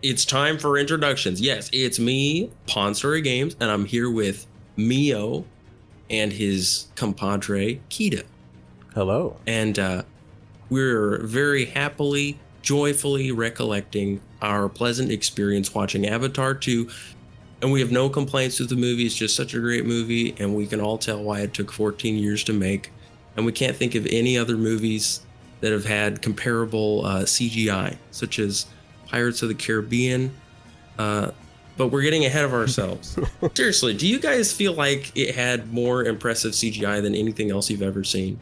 It's time for introductions. Yes, it's me, Ponstory Games, and I'm here with Mio and his compadre, Keto. Hello. And we're very happily, joyfully recollecting our pleasant experience watching Avatar 2. And we have no complaints with the movie. It's just such a great movie, and we can all tell why it took 14 years to make. And we can't think of any other movies that have had comparable CGI, such as Pirates of the Caribbean. But we're getting ahead of ourselves. Seriously, do you guys feel like it had more impressive CGI than anything else you've ever seen?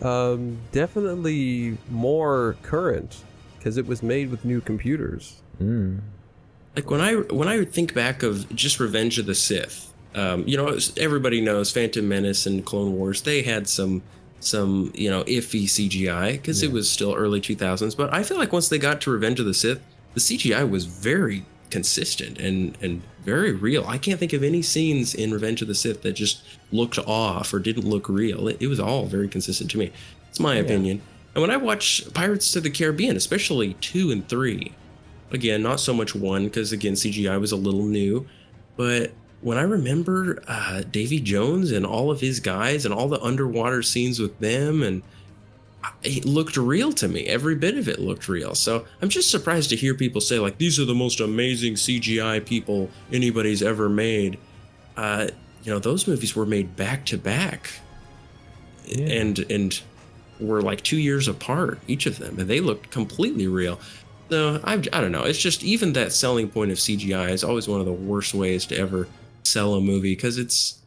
Definitely more current, because it was made with new computers. Like when I think back of just Revenge of the Sith, everybody knows Phantom Menace and Clone Wars. They had some iffy CGI because it was still early 2000s. But I feel like once they got to Revenge of the Sith, the CGI was very consistent and very real. I can't think of any scenes in Revenge of the Sith that just looked off or didn't look real. It was all very consistent to me. It's my opinion. And when I watch Pirates of the Caribbean, especially 2 and 3, again, not so much 1 because again CGI was a little new, but when I remember Davy Jones and all of his guys and all the underwater scenes with them, and it looked real to me. Every bit of it looked real. So I'm just surprised to hear people say like, these are the most amazing CGI people anybody's ever made. Those movies were made back to back and were like 2 years apart, each of them, and they looked completely real. So I don't know. It's just even that selling point of CGI is always one of the worst ways to ever sell a movie, because it's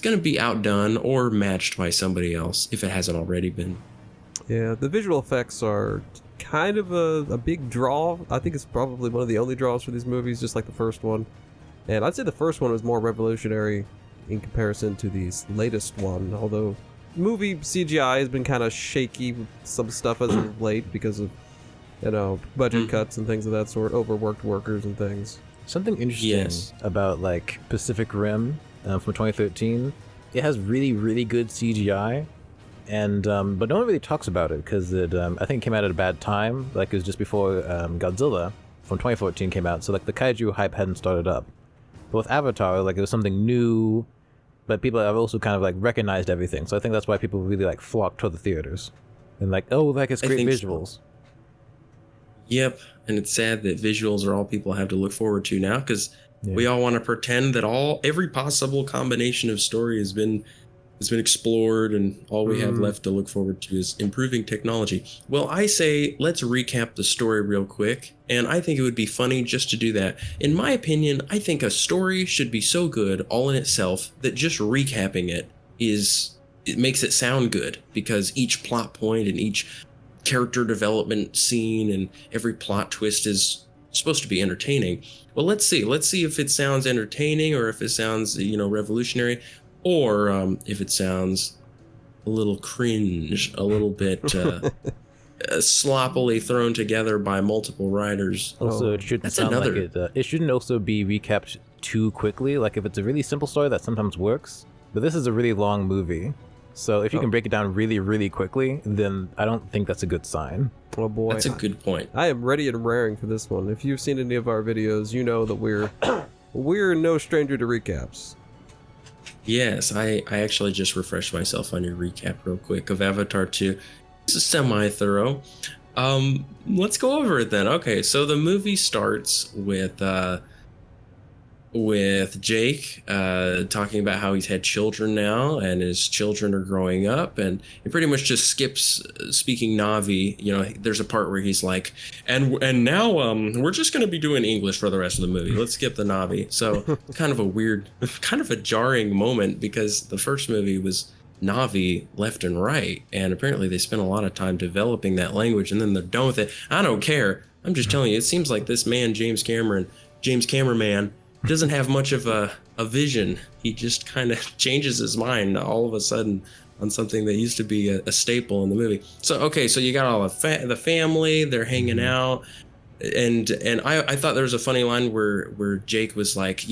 going to be outdone or matched by somebody else if it hasn't already been. Yeah, the visual effects are kind of a big draw. I think it's probably one of the only draws for these movies, just like the first one. And I'd say the first one was more revolutionary in comparison to the latest one, although movie CGI has been kind of shaky with some stuff as of late because of budget cuts and things of that sort, overworked workers and things. Something interesting about like Pacific Rim from 2013, it has really, really good CGI, and but no one really talks about it because I think it came out at a bad time. Like it was just before Godzilla from 2014 came out, so like the kaiju hype hadn't started up. But with Avatar, like it was something new, but people have also kind of like recognized everything. So I think that's why people really like flocked to the theaters and like, oh, like it's great visuals. So. Yep, and it's sad that visuals are all people have to look forward to now, because we all want to pretend that every possible combination of story has been explored, and all we have left to look forward to is improving technology. Well, I say let's recap the story real quick, and I think it would be funny just to do that. In my opinion, I think a story should be so good all in itself that just recapping it makes it sound good, because each plot point and each character development scene and every plot twist is supposed to be entertaining. Well, let's see if it sounds entertaining, or if it sounds revolutionary, or if it sounds a little cringe, a little bit sloppily thrown together by multiple writers. Also, it shouldn't sound like it shouldn't also be recapped too quickly. Like if it's a really simple story, that sometimes works, but this is a really long movie. So if you can break it down really, really quickly, then I don't think that's a good sign. Oh boy. That's a good point. I am ready and raring for this one. If you've seen any of our videos, you know that we're no stranger to recaps. Yes, I actually just refreshed myself on your recap real quick of Avatar 2. This is semi-thorough. Let's go over it then. Okay, so the movie starts with Jake talking about how he's had children now, and his children are growing up, and it pretty much just skips speaking Na'vi. There's a part where he's like, and now we're just going to be doing English for the rest of the movie. Let's skip the Na'vi. So kind of a weird, kind of a jarring moment, because the first movie was Na'vi left and right, and apparently they spent a lot of time developing that language, and then they're done with it. I don't care. I'm just telling you, it seems like this man, James Cameraman, doesn't have much of a vision. He just kind of changes his mind all of a sudden on something that used to be a staple in the movie. So you got all the family, they're hanging out, and I thought there was a funny line where Jake was like,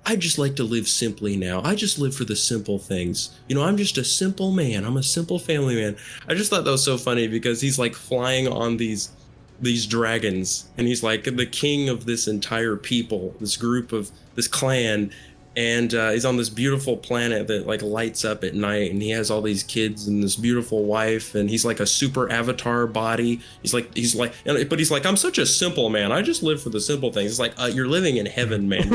I just like to live simply now. I just live for the simple things. I'm just a simple man. I'm a simple family man. I just thought that was so funny, because he's like flying on these these dragons, and he's like the king of this entire people, this group of this clan. And he's on this beautiful planet that like lights up at night, and he has all these kids and this beautiful wife, and he's like a super avatar body. But he's like, I'm such a simple man. I just live for the simple things. It's like, you're living in heaven, man.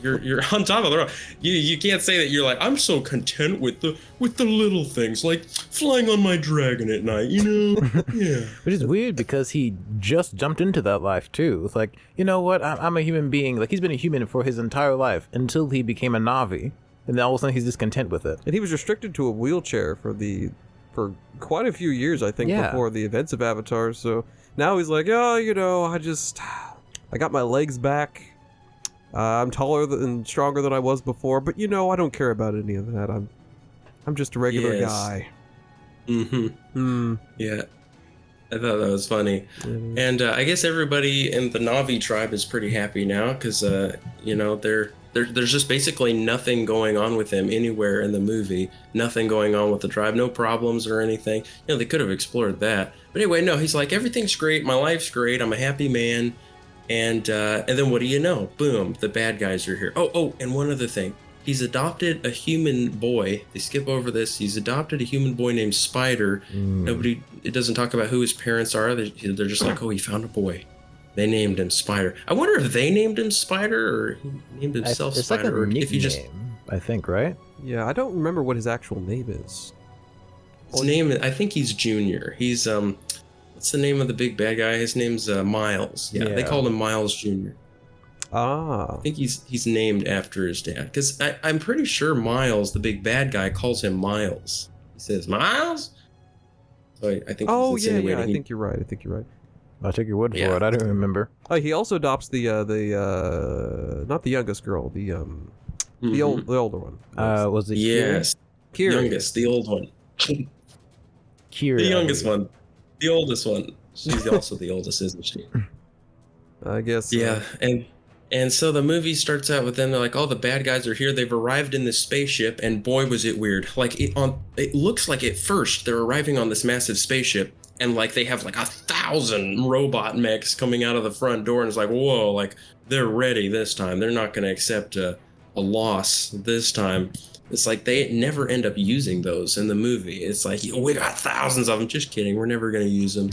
You're on top of the world. You can't say that you're like, I'm so content with the little things, like flying on my dragon at night, you know? Yeah. Which is weird because he just jumped into that life too. It's like, you know what? I'm a human being. Like, he's been a human for his entire life until he became a Na'vi, and then all of a sudden he's discontent with it. And he was restricted to a wheelchair for quite a few years, I think, before the events of Avatar. So now he's like, oh, you know, I got my legs back. I'm taller and stronger than I was before, but you know, I don't care about any of that. I'm just a regular guy. Yeah. I thought that was funny. And I guess everybody in the Na'vi tribe is pretty happy now because, you know, there's just basically nothing going on with them anywhere in the movie. Nothing going on with the tribe. No problems or anything. You know, they could have explored that. But anyway, no, he's like, everything's great. My life's great. I'm a happy man. And then what do you know? Boom, the bad guys are here. Oh, and one other thing. He's adopted a human boy. They skip over this. He's adopted a human boy named Spider. It doesn't talk about who his parents are. They're just like, oh, he found a boy. They named him Spider. I wonder if they named him Spider or he named himself it's Spider. Like a or if you just nickname, I think, right? Yeah, I don't remember what his actual name is. His name, I think he's Junior. He's what's the name of the big bad guy? His name's Miles. Yeah, they called him Miles Junior. Ah. I think he's named after his dad because I'm pretty sure Miles, the big bad guy, calls him Miles. He says Miles. So I think. Oh yeah. I think you're right. I'll take your word for it. I don't remember. Oh, he also adopts the not the youngest girl, the older one. Was it Kiri? Youngest, the old one. Kiri. The youngest one, the oldest one. She's also the oldest, isn't she? I guess. Yeah, and so the movie starts out with them. They're like, "Oh, the bad guys are here. They've arrived in this spaceship." And boy, was it weird! Like it looks like at first they're arriving on this massive spaceship, and like they have like 1,000 robot mechs coming out of the front door, and it's like, whoa, like they're ready this time. They're not going to accept a loss this time. It's like they never end up using those in the movie. It's like, we got thousands of them. Just kidding. We're never going to use them.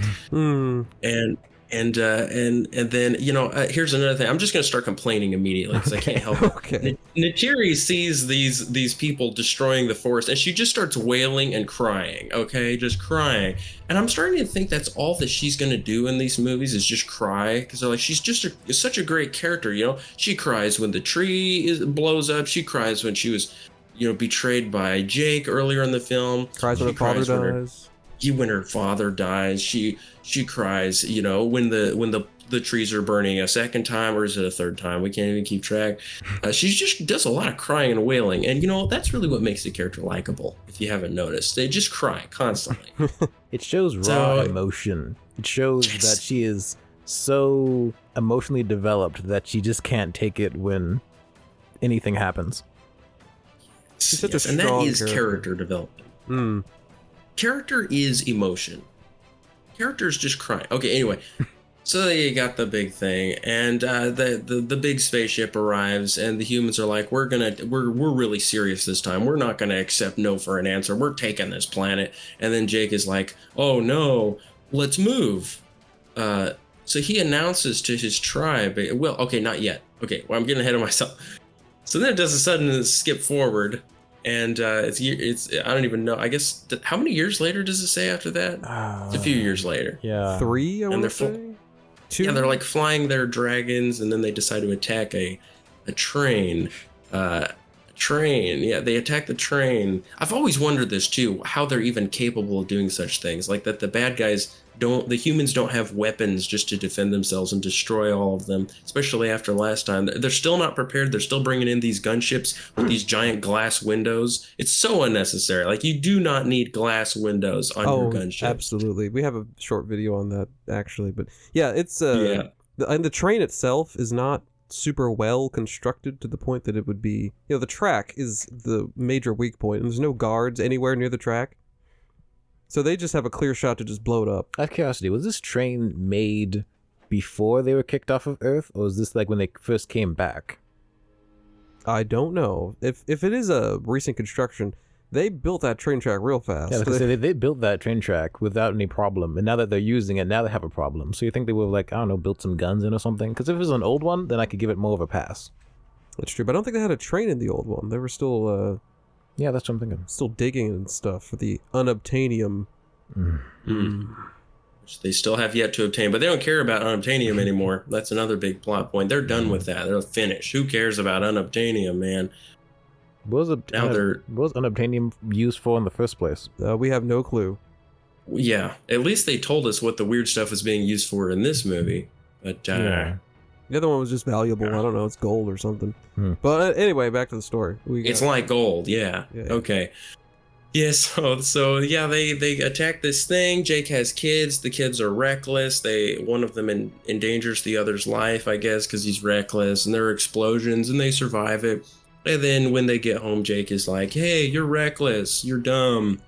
And then, you know, here's another thing. I'm just going to start complaining immediately because I can't help it. Okay. Neytiri sees these people destroying the forest, and she just starts wailing and crying. Okay, just crying. And I'm starting to think that's all that she's going to do in these movies is just cry, because they're like, she's just such a great character. You know, she cries when the tree blows up. She cries when she was, you know, betrayed by Jake earlier in the film. Cries when her father dies. When her father dies, she cries, you know, when the trees are burning a second time, or is it a third time? We can't even keep track. She just does a lot of crying and wailing, and you know that's really what makes the character likable. If you haven't noticed, they just cry constantly. It shows raw emotion. It shows that she is so emotionally developed that she just can't take it when anything happens. She's such a strong and that is character development. Character is emotion. Character is just crying. Okay, anyway. So you got the big thing, and the big spaceship arrives, and the humans are like, we're really serious this time. We're not gonna accept no for an answer. We're taking this planet. And then Jake is like, oh no, let's move. So he announces to his tribe. Well, okay, not yet. Okay, well, I'm getting ahead of myself. So then it does a sudden skip forward. And it's I don't even know. I guess how many years later does it say after that? It's a few years later. Yeah, 3. I want to say 2. Yeah, they're like flying their dragons, and then they decide to attack a train. Yeah, they attack the train. I've always wondered this too, how they're even capable of doing such things. Like that the bad guys the humans don't have weapons just to defend themselves and destroy all of them, especially after last time. They're still not prepared. They're still bringing in these gunships with these giant glass windows. It's so unnecessary. Like, you do not need glass windows on your gunship. Absolutely. We have a short video on that, actually. But yeah, it's and the train itself is not super well constructed to the point that it would be, you know, the track is the major weak point, and there's no guards anywhere near the track. So they just have a clear shot to just blow it up. Out of curiosity, was this train made before they were kicked off of Earth, or is this like when they first came back? I don't know. If it is a recent construction, they built that train track real fast. Yeah, because they built that train track without any problem, and now that they're using it, now they have a problem. So you think they would have, like, I don't know, built some guns in or something? Because if it was an old one, then I could give it more of a pass. That's true, but I don't think they had a train in the old one. They were still Yeah, that's what I'm thinking. still digging and stuff for the unobtainium. Which they still have yet to obtain, but they don't care about unobtainium anymore. That's another big plot point. They're done with that. They're finished. Who cares about unobtainium, man? What was unobtainium used for in the first place? We have no clue. Yeah, at least they told us what the weird stuff was being used for in this movie. But Yeah. The other one was just valuable. I don't know. It's gold or something. But anyway, back to the story. it's like gold. Yeah. Okay. Yeah. So yeah, they attack this thing. Jake has kids. The kids are reckless. One of them endangers the other's life, I guess, because he's reckless. And there are explosions, and they survive it. And then when they get home, Jake is like, "Hey, you're reckless. You're dumb."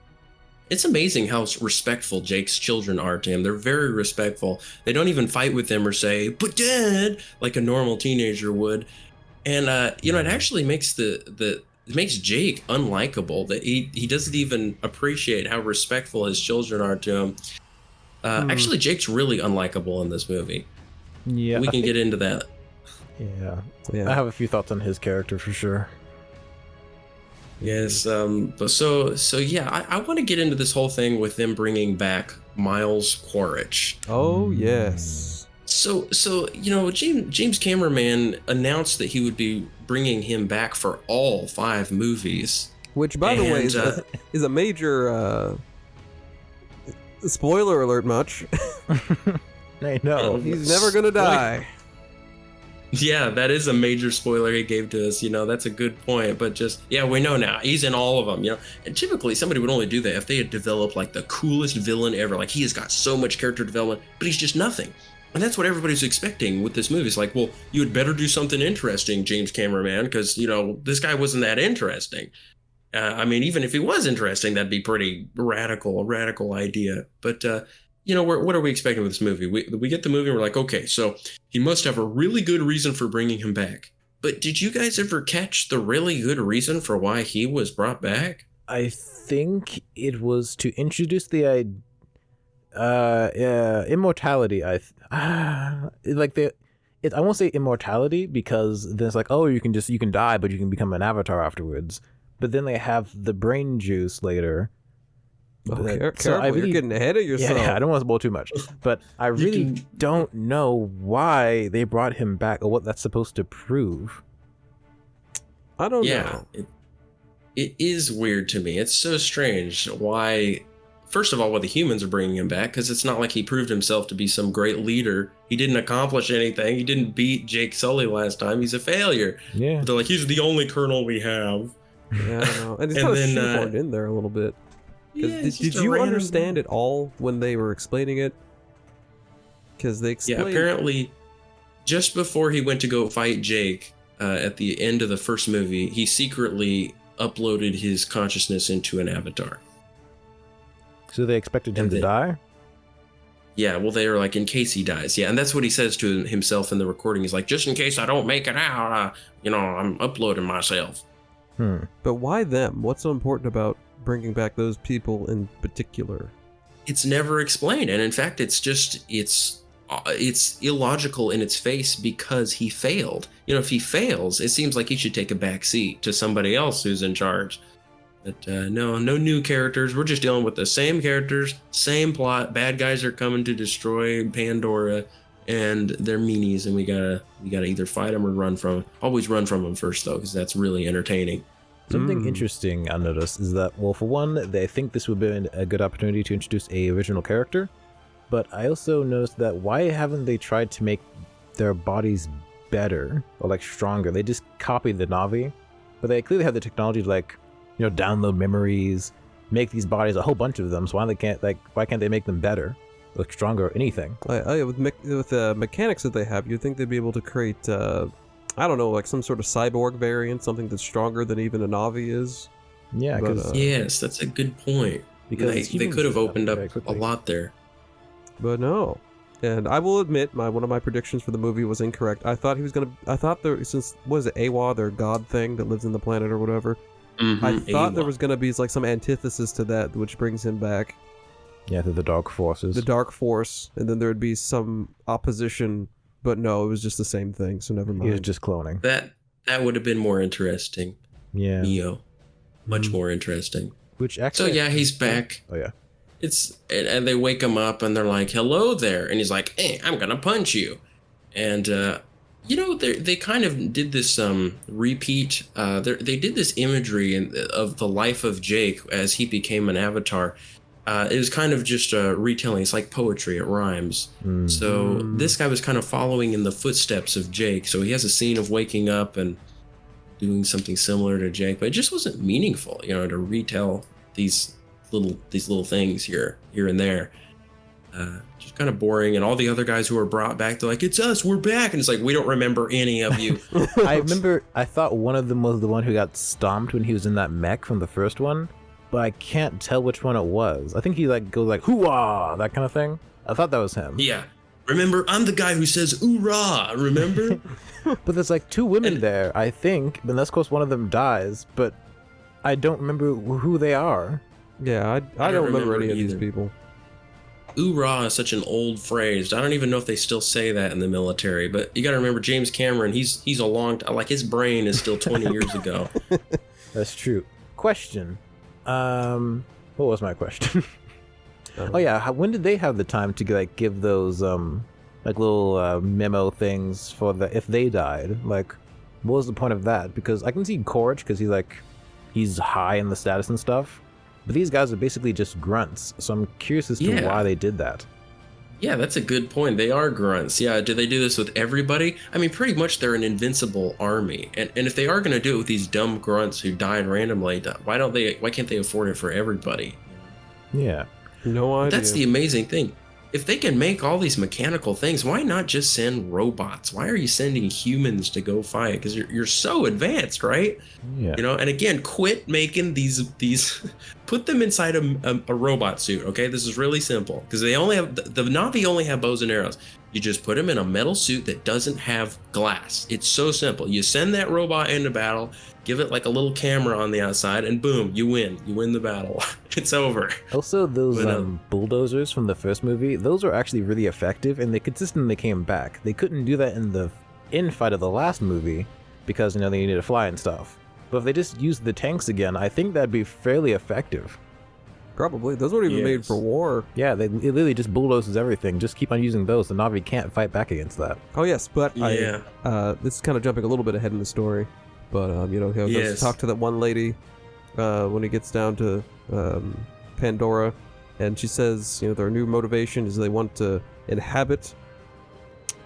It's amazing how respectful Jake's children are to him. They're very respectful. They don't even fight with him or say, "But Dad," like a normal teenager would. And it actually makes it makes Jake unlikable. That he doesn't even appreciate how respectful his children are to him. Actually, Jake's really unlikable in this movie. Yeah, we can get into that. Yeah, Yeah. I have a few thoughts on his character for sure. Yes, but so yeah, I want to get into this whole thing with them bringing back Miles Quaritch. Oh, yes. So James Cameraman announced that he would be bringing him back for all 5 movies. Which, by the way, is a major spoiler alert much. I know. He's never going to die. Yeah, that is a major spoiler he gave to us. That's a good point. But we know now. He's in all of them, And typically somebody would only do that if they had developed like the coolest villain ever. Like he has got so much character development, but he's just nothing. And that's what everybody's expecting with this movie. It's like, well, you had better do something interesting, James Cameraman, because, this guy wasn't that interesting. Even if he was interesting, that'd be pretty a radical idea. But, what are we expecting with this movie? We get the movie and we're like, okay, so he must have a really good reason for bringing him back. But did you guys ever catch the really good reason for why he was brought back? I think it was to introduce the immortality. I won't say immortality because then it's like, oh, you can die, but you can become an avatar afterwards. But then they have the brain juice later. Careful, you're getting ahead of yourself. Yeah, I don't want to spoil too much. But I really don't know why they brought him back or what that's supposed to prove. I don't know. It is weird to me. It's so strange why. First of all, why the humans are bringing him back, because it's not like he proved himself to be some great leader. He didn't accomplish anything. He didn't beat Jake Sully last time. He's a failure. Yeah. They're like, he's the only colonel we have. Yeah, I know. And it's kind of shoehorned in there a little bit. Did you understand it all when they were explaining it? Because they explained... Yeah, apparently, just before he went to go fight Jake, at the end of the first movie, he secretly uploaded his consciousness into an avatar. So they expected him to die? Yeah, well, they were like, in case he dies. Yeah, and that's what he says to himself in the recording. He's like, just in case I don't make it out, I'm uploading myself. But why them? What's so important about bringing back those people in particular? It's never explained, and in fact, it's illogical in its face because he failed. If he fails, it seems like he should take a back seat to somebody else who's in charge. But no new characters. We're just dealing with the same characters, same plot. Bad guys are coming to destroy Pandora, and they're meanies, and we gotta either fight them or run from them. Always run from them first, though, because that's really entertaining. Something interesting I noticed is that, well, for one, they think this would be a good opportunity to introduce a original character, but I also noticed that why haven't they tried to make their bodies better or like stronger? They just copied the Na'vi, but they clearly have the technology to download memories, make these bodies, a whole bunch of them. So why can't they make them better, like stronger, or anything? With the mechanics that they have, you'd think they'd be able to create, I don't know, like some sort of cyborg variant, something that's stronger than even a Na'vi is. Yeah, yes, that's a good point. Because they could have opened up a lot there. But no. And I will admit, one of my predictions for the movie was incorrect. I thought since what is it, Awa, their god thing that lives in the planet or whatever. I thought there was gonna be like some antithesis to that, which brings him back. Yeah, the dark forces. The dark force, and then there would be some opposition. But no, it was just the same thing. So never mind. He was just cloning. That would have been more interesting. Yeah. Neo, much more interesting. Which actually. So yeah, he's back. Oh yeah. And they wake him up and they're like, "Hello there," and he's like, "Hey, I'm gonna punch you," and they kind of did this repeat. They did this imagery of the life of Jake as he became an avatar. It was kind of just a retelling. It's like poetry; it rhymes. So this guy was kind of following in the footsteps of Jake. So he has a scene of waking up and doing something similar to Jake, but it just wasn't meaningful, to retell these little things here and there. Just kind of boring. And all the other guys who were brought back, they're like, "It's us, we're back," and it's like, we don't remember any of you. I thought one of them was the one who got stomped when he was in that mech from the first one, but I can't tell which one it was. I think he goes like "hoo-ah," that kind of thing. I thought that was him. Yeah. Remember, I'm the guy who says "oorah," remember? But there's like two women there, I think, unless of course one of them dies, but I don't remember who they are. Yeah, I don't remember any of these people. Oorah is such an old phrase. I don't even know if they still say that in the military, but you got to remember James Cameron, he's a long time, like his brain is still 20 years ago. That's true. Question. What was my question? Oh yeah, when did they have the time to give those little memo things for if they died? Like, what was the point of that? Because I can see Korich because he's high in the status and stuff. But these guys are basically just grunts, so I'm curious as to why they did that. Yeah, that's a good point. They are grunts. Yeah, do they do this with everybody? I mean, pretty much they're an invincible army. And if they are going to do it with these dumb grunts who died randomly, why can't they afford it for everybody? Yeah. No idea. That's the amazing thing. If they can make all these mechanical things, why not just send robots? Why are you sending humans to go fight? Because you're so advanced, right? Yeah. And again, quit making these put them inside a robot suit, okay? This is really simple because they only have the Na'vi only have bows and arrows. You just put them in a metal suit that doesn't have glass. It's so simple. You send that robot into battle, give it like a little camera on the outside, and boom, you win. You win the battle. It's over. Also, those bulldozers from the first movie, those were actually really effective, and they consistently came back. They couldn't do that in the infight of the last movie because, they needed to fly and stuff. But if they just used the tanks again, I think that'd be fairly effective. Probably. Those weren't even made for war. Yeah, it literally just bulldozes everything. Just keep on using those. The Na'vi can't fight back against that. Oh, yes, but this is kind of jumping a little bit ahead in the story. But, he'll goes to talk to that one lady when he gets down to Pandora. And she says, their new motivation is they want to inhabit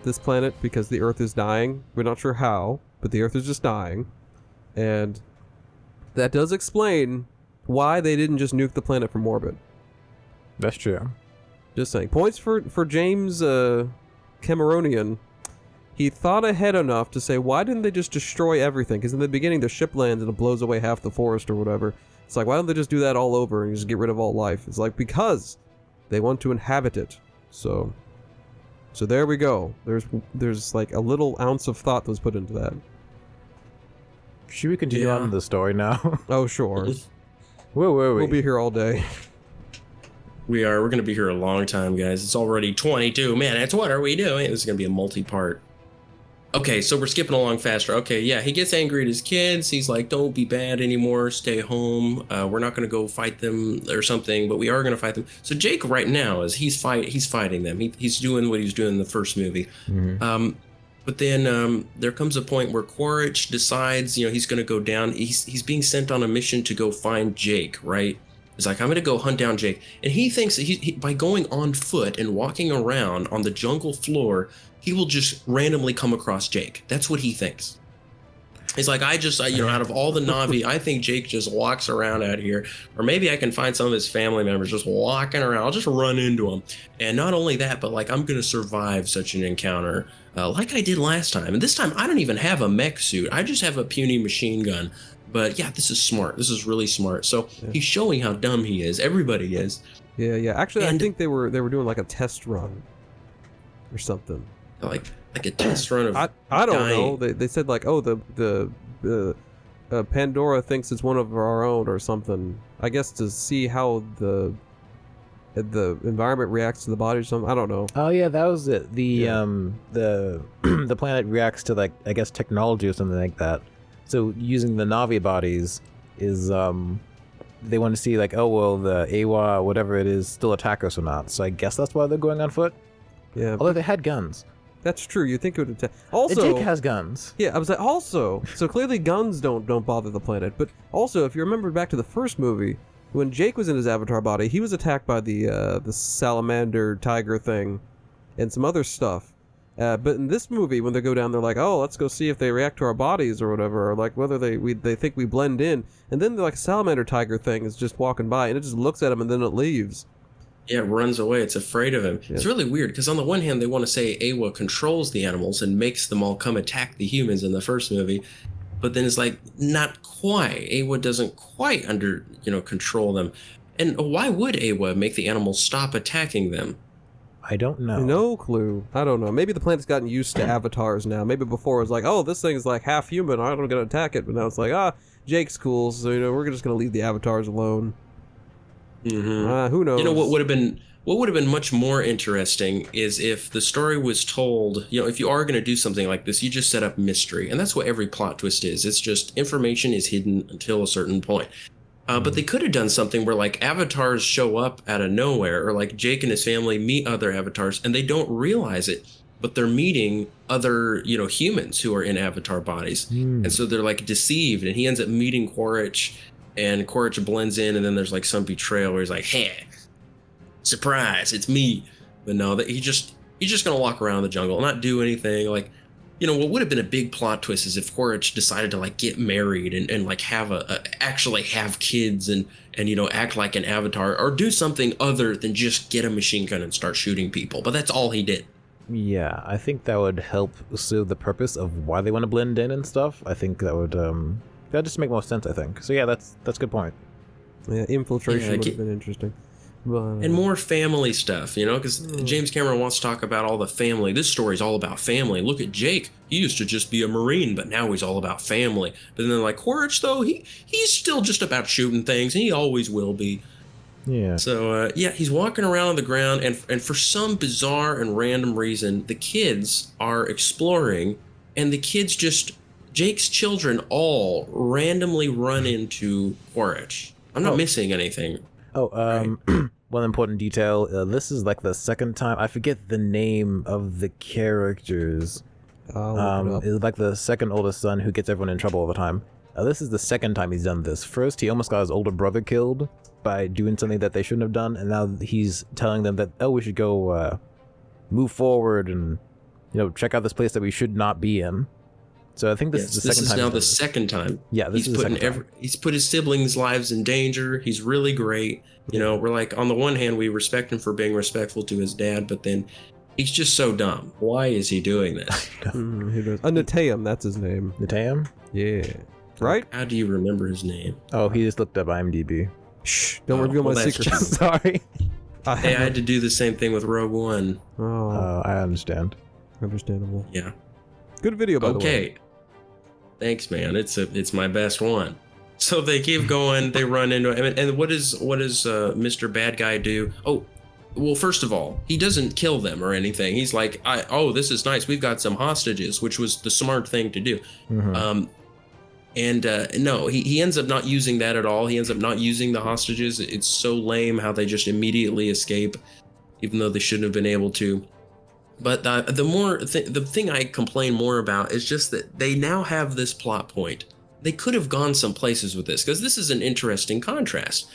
this planet because the Earth is dying. We're not sure how, but the Earth is just dying. And that does explain why they didn't just nuke the planet from orbit. That's true. Just saying. Points for James Cameronian. He thought ahead enough to say, why didn't they just destroy everything? Because in the beginning, the ship lands and it blows away half the forest or whatever. It's like, why don't they just do that all over and just get rid of all life? It's like, because they want to inhabit it. So there we go. There's like a little ounce of thought that was put into that. Should we continue on with the story now? Oh, sure. Where were we? We'll be here all day. We're going to be here a long time, guys. It's already 22 minutes. What are we doing? This is going to be a multi-part. Okay, so we're skipping along faster. Okay, yeah, he gets angry at his kids. He's like, don't be bad anymore. Stay home. We're not going to go fight them or something, but we are going to fight them. So Jake right now, he's fighting them. He's doing what he was doing in the first movie. Mm-hmm. But then there comes a point where Quaritch decides, he's going to go down. He's being sent on a mission to go find Jake, right? He's like, I'm going to go hunt down Jake. And he thinks that by going on foot and walking around on the jungle floor, he will just randomly come across Jake. That's what he thinks. He's like, out of all the Na'vi, I think Jake just walks around out here. Or maybe I can find some of his family members just walking around. I'll just run into him. And not only that, but I'm going to survive such an encounter like I did last time. And this time, I don't even have a mech suit. I just have a puny machine gun. But yeah, this is smart. This is really smart. So he's showing how dumb he is. Everybody is. Yeah. Actually, I think they were doing like a test run. or something. like a test run of. I don't dying. know. They said like, oh, the Pandora thinks it's one of our own or something. I guess to see how the environment reacts to the body or something. I don't know. Oh yeah, that was it. The the planet reacts to, like, I guess, technology or something like that. So using the Navi bodies is they want to see, like, oh well, the Awa, whatever it is, still attack us or not. So I guess that's why they're going on foot. Yeah, Although they had guns. that's true. You think it would attack? Also, Jake has guns. yeah, I was like, also, so clearly guns don't bother the planet. But also, if you remember back to the first movie, when Jake was in his avatar body, he was attacked by the salamander tiger thing and some other stuff. But in this movie, when they go down, they're like, oh, let's go see if they react to our bodies or whatever, or like whether they think we blend in. And then the like salamander tiger thing is just walking by, and it just looks at him, and then it leaves. Yeah, it runs away. It's afraid of him. Yeah. It's really weird because on the one hand, they want to say Awa controls the animals and makes them all come attack the humans in the first movie, but then it's like not quite. Awa doesn't quite control them. And why would Awa make the animals stop attacking them? I don't know. No clue. I don't know. Maybe the planet's gotten used to avatars now. Maybe before it was like, oh, this thing's like half human. I'm gonna attack it. But now it's like, Jake's cool, so we're just gonna leave the avatars alone. Mm-hmm. Who knows? What would have been much more interesting is if the story was told, if you are going to do something like this, you just set up mystery. And that's what every plot twist is. It's just information is hidden until a certain point. But they could have done something where like avatars show up out of nowhere, or like Jake and his family meet other avatars and they don't realize it, but they're meeting other, humans who are in avatar bodies. And so they're like deceived, and he ends up meeting Quaritch, and Quaritch blends in, and then there's like some betrayal where he's like, hey, surprise, it's me. But no, that he's just gonna walk around the jungle and not do anything. Like, what would have been a big plot twist is if Quaritch decided to like get married and like have actually have kids and act like an avatar, or do something other than just get a machine gun and start shooting people. But that's all he did. Yeah, I think that would help serve the purpose of why they want to blend in and stuff. I think that would that just make more sense, I think. So yeah, that's a good point. Yeah, infiltration would have been interesting. And more family stuff, because James Cameron wants to talk about all the family. This story's all about family. Look at Jake. He used to just be a Marine, but now he's all about family. But then like Quaritch, though, he's still just about shooting things, and he always will be. Yeah. So, he's walking around on the ground, and for some bizarre and random reason, the kids are exploring, and Jake's children all randomly run into Quaritch. I'm not missing anything. One important detail, this is like the second time, I forget the name of the characters. It's like the second oldest son who gets everyone in trouble all the time. This is the second time he's done this. First, he almost got his older brother killed by doing something that they shouldn't have done, and now he's telling them that, we should go move forward and, check out this place that we should not be in. So I think this is the second time. This is now the second time. Yeah, he's put his siblings' lives in danger. He's really great. We're like, on the one hand, we respect him for being respectful to his dad, but then he's just so dumb. Why is he doing this? He does. Neteyam, that's his name. Neteyam? Yeah. Right? How do you remember his name? Oh, he just looked up IMDb. Shh! Don't reveal my secrets. Sorry. Hey, I had to do the same thing with Rogue One. Oh, I understand. Understandable. Yeah. Good video, by the way. Okay. Thanks, man. It's my best one. So they keep going. They run into him, and what does Mr. Bad Guy do? Oh, well, first of all, he doesn't kill them or anything. He's like, this is nice. We've got some hostages, which was the smart thing to do. Mm-hmm. No, he ends up not using that at all. He ends up not using the hostages. It's so lame how they just immediately escape, even though they shouldn't have been able to. But the thing I complain more about is just that they now have this plot point. They could have gone some places with this, because this is an interesting contrast.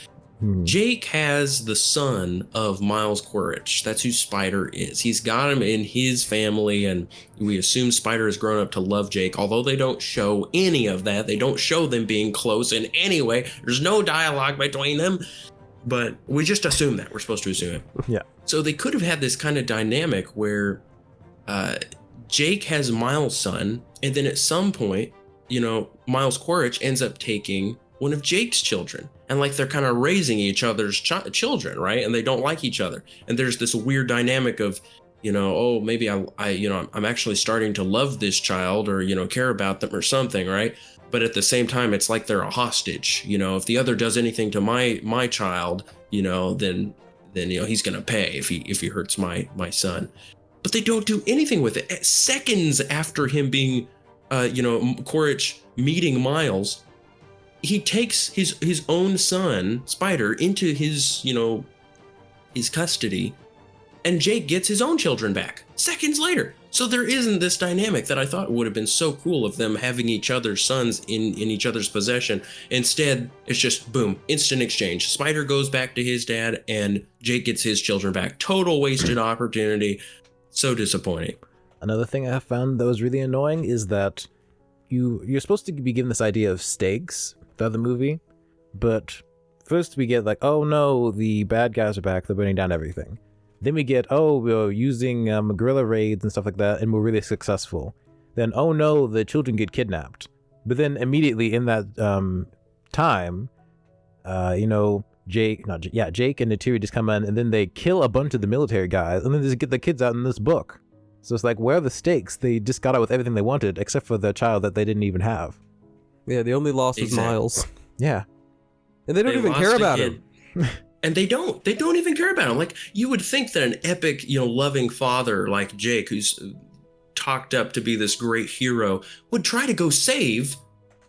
Jake has the son of Miles Quaritch. That's who Spider is. He's got him in his family, and we assume Spider has grown up to love Jake, although they don't show any of that. They don't show them being close in any way. There's no dialogue between them, but we just assume that. We're supposed to assume it. Yeah. So they could have had this kind of dynamic where Jake has Miles' son, and then at some point, Miles Quaritch ends up taking one of Jake's children, and like they're kind of raising each other's children, right? And they don't like each other, and there's this weird dynamic of oh, maybe I'm actually starting to love this child, or, care about them or something, right? But at the same time, it's like they're a hostage. If the other does anything to my child, then he's gonna pay if he hurts my son. But they don't do anything with it. Seconds after him being, Quaritch meeting Miles, he takes his own son, Spider, into his custody, and Jake gets his own children back seconds later. So there isn't this dynamic that I thought would have been so cool of them having each other's sons in each other's possession. Instead, it's just boom, instant exchange. Spider goes back to his dad, and Jake gets his children back. Total wasted opportunity. So disappointing. Another thing I found that was really annoying is that you're supposed to be given this idea of stakes throughout the movie, but first we get like, oh no, the bad guys are back, they're burning down everything. Then we get, oh, we're using guerrilla raids and stuff like that, and we're really successful. Then, oh no, the children get kidnapped. But then immediately in that time, Jake and Neytiri just come in, and then they kill a bunch of the military guys, and then just get the kids out in this book. So it's like, where are the stakes? They just got out with everything they wanted, except for the child that they didn't even have. Yeah, the only loss was Miles. Yeah. And they don't even care about him. And they don't even care about him. Like, you would think that an epic, loving father like Jake, who's talked up to be this great hero, would try to go save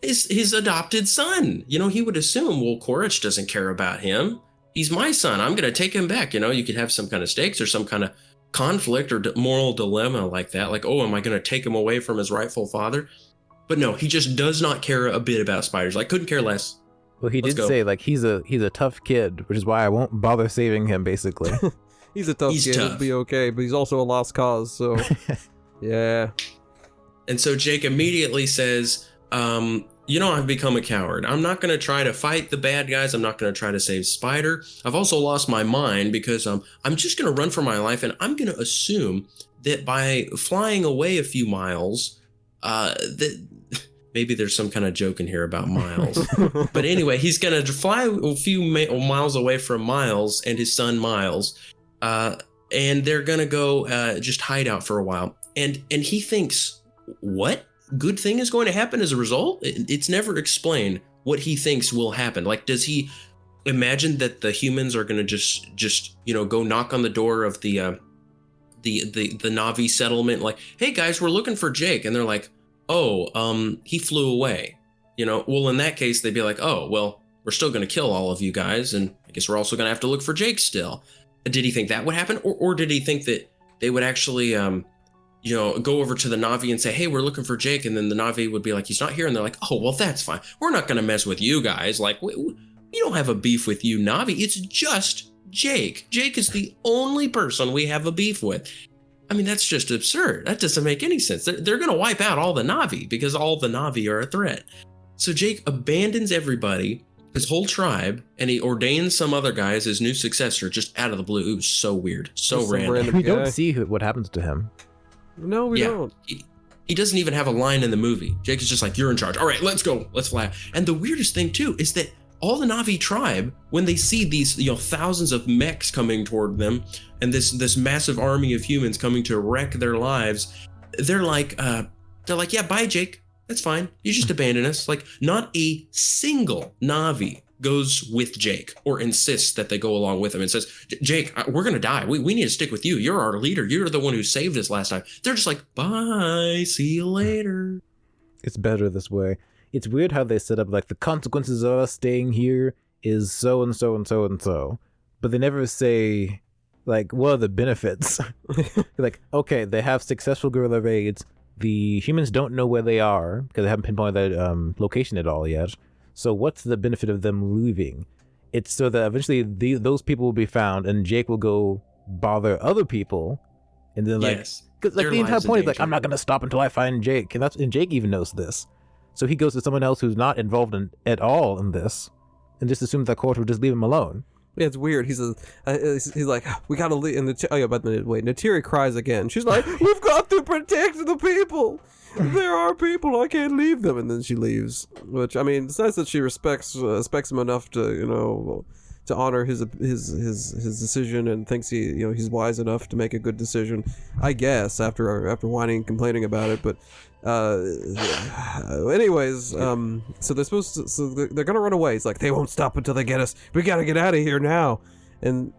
his adopted son. He would assume, well, Quaritch doesn't care about him. He's my son. I'm going to take him back. You could have some kind of stakes or some kind of conflict or moral dilemma like that. Like, oh, am I going to take him away from his rightful father? But no, he just does not care a bit about spiders. Like, couldn't care less. Well, he did say, like, he's a tough kid, which is why I won't bother saving him, basically. He's a tough kid, it'll be okay, but he's also a lost cause, so... yeah. And so Jake immediately says, I've become a coward. I'm not going to try to fight the bad guys. I'm not going to try to save Spider. I've also lost my mind because I'm just going to run for my life, and I'm going to assume that by flying away a few miles, that... Maybe there's some kind of joke in here about Miles. But anyway, he's going to fly a few miles away from Miles and his son Miles. And they're going to go just hide out for a while. And he thinks, what good thing is going to happen as a result? It's never explained what he thinks will happen. Like, does he imagine that the humans are going to just go knock on the door of the Na'vi settlement? Like, hey guys, we're looking for Jake. And they're like, oh, he flew away. Well, in that case, they'd be like, oh, well, we're still going to kill all of you guys, and I guess we're also going to have to look for Jake still. Did he think that would happen? Or did he think that they would actually, go over to the Na'vi and say, hey, we're looking for Jake, and then the Na'vi would be like, he's not here, and they're like, oh, well, that's fine. We're not going to mess with you guys. Like, we don't have a beef with you, Na'vi. It's just Jake. Jake is the only person we have a beef with. I mean, that's just absurd. That doesn't make any sense. They're going to wipe out all the Na'vi because all the Na'vi are a threat. So Jake abandons everybody, his whole tribe, and he ordains some other guy as his new successor just out of the blue. It was so weird. So random. We don't see what happens to him. No, we don't. He doesn't even have a line in the movie. Jake is just like, you're in charge. All right, let's go. Let's fly. And the weirdest thing, too, is that all the Na'vi tribe, when they see these thousands of mechs coming toward them and this massive army of humans coming to wreck their lives, they're like, yeah, bye, Jake. That's fine. You just abandon us. Like, not a single Na'vi goes with Jake or insists that they go along with him and says, Jake, we're going to die. We need to stick with you. You're our leader. You're the one who saved us last time. They're just like, bye, see you later. It's better this way. It's weird how they set up, like, the consequences of us staying here is so and so and so and so. But they never say, like, what are the benefits? Like, okay, they have successful guerrilla raids. The humans don't know where they are because they haven't pinpointed that location at all yet. So what's the benefit of them leaving? It's so that eventually those people will be found and Jake will go bother other people. And then, like, because like the entire point is, like, I'm not going to stop until I find Jake. And Jake even knows this. So he goes to someone else who's not involved at all in this, and just assumes that court will just leave him alone. Yeah, it's weird. He's like, we gotta leave. And Neytiri cries again. She's like, we've got to protect the people. There are people. I can't leave them. And then she leaves. Which, I mean, it's nice that she respects him enough to to honor his decision and thinks he's wise enough to make a good decision, I guess, after whining and complaining about it. But anyways, so they're gonna run away. He's like, they won't stop until they get us. We gotta get out of here now. And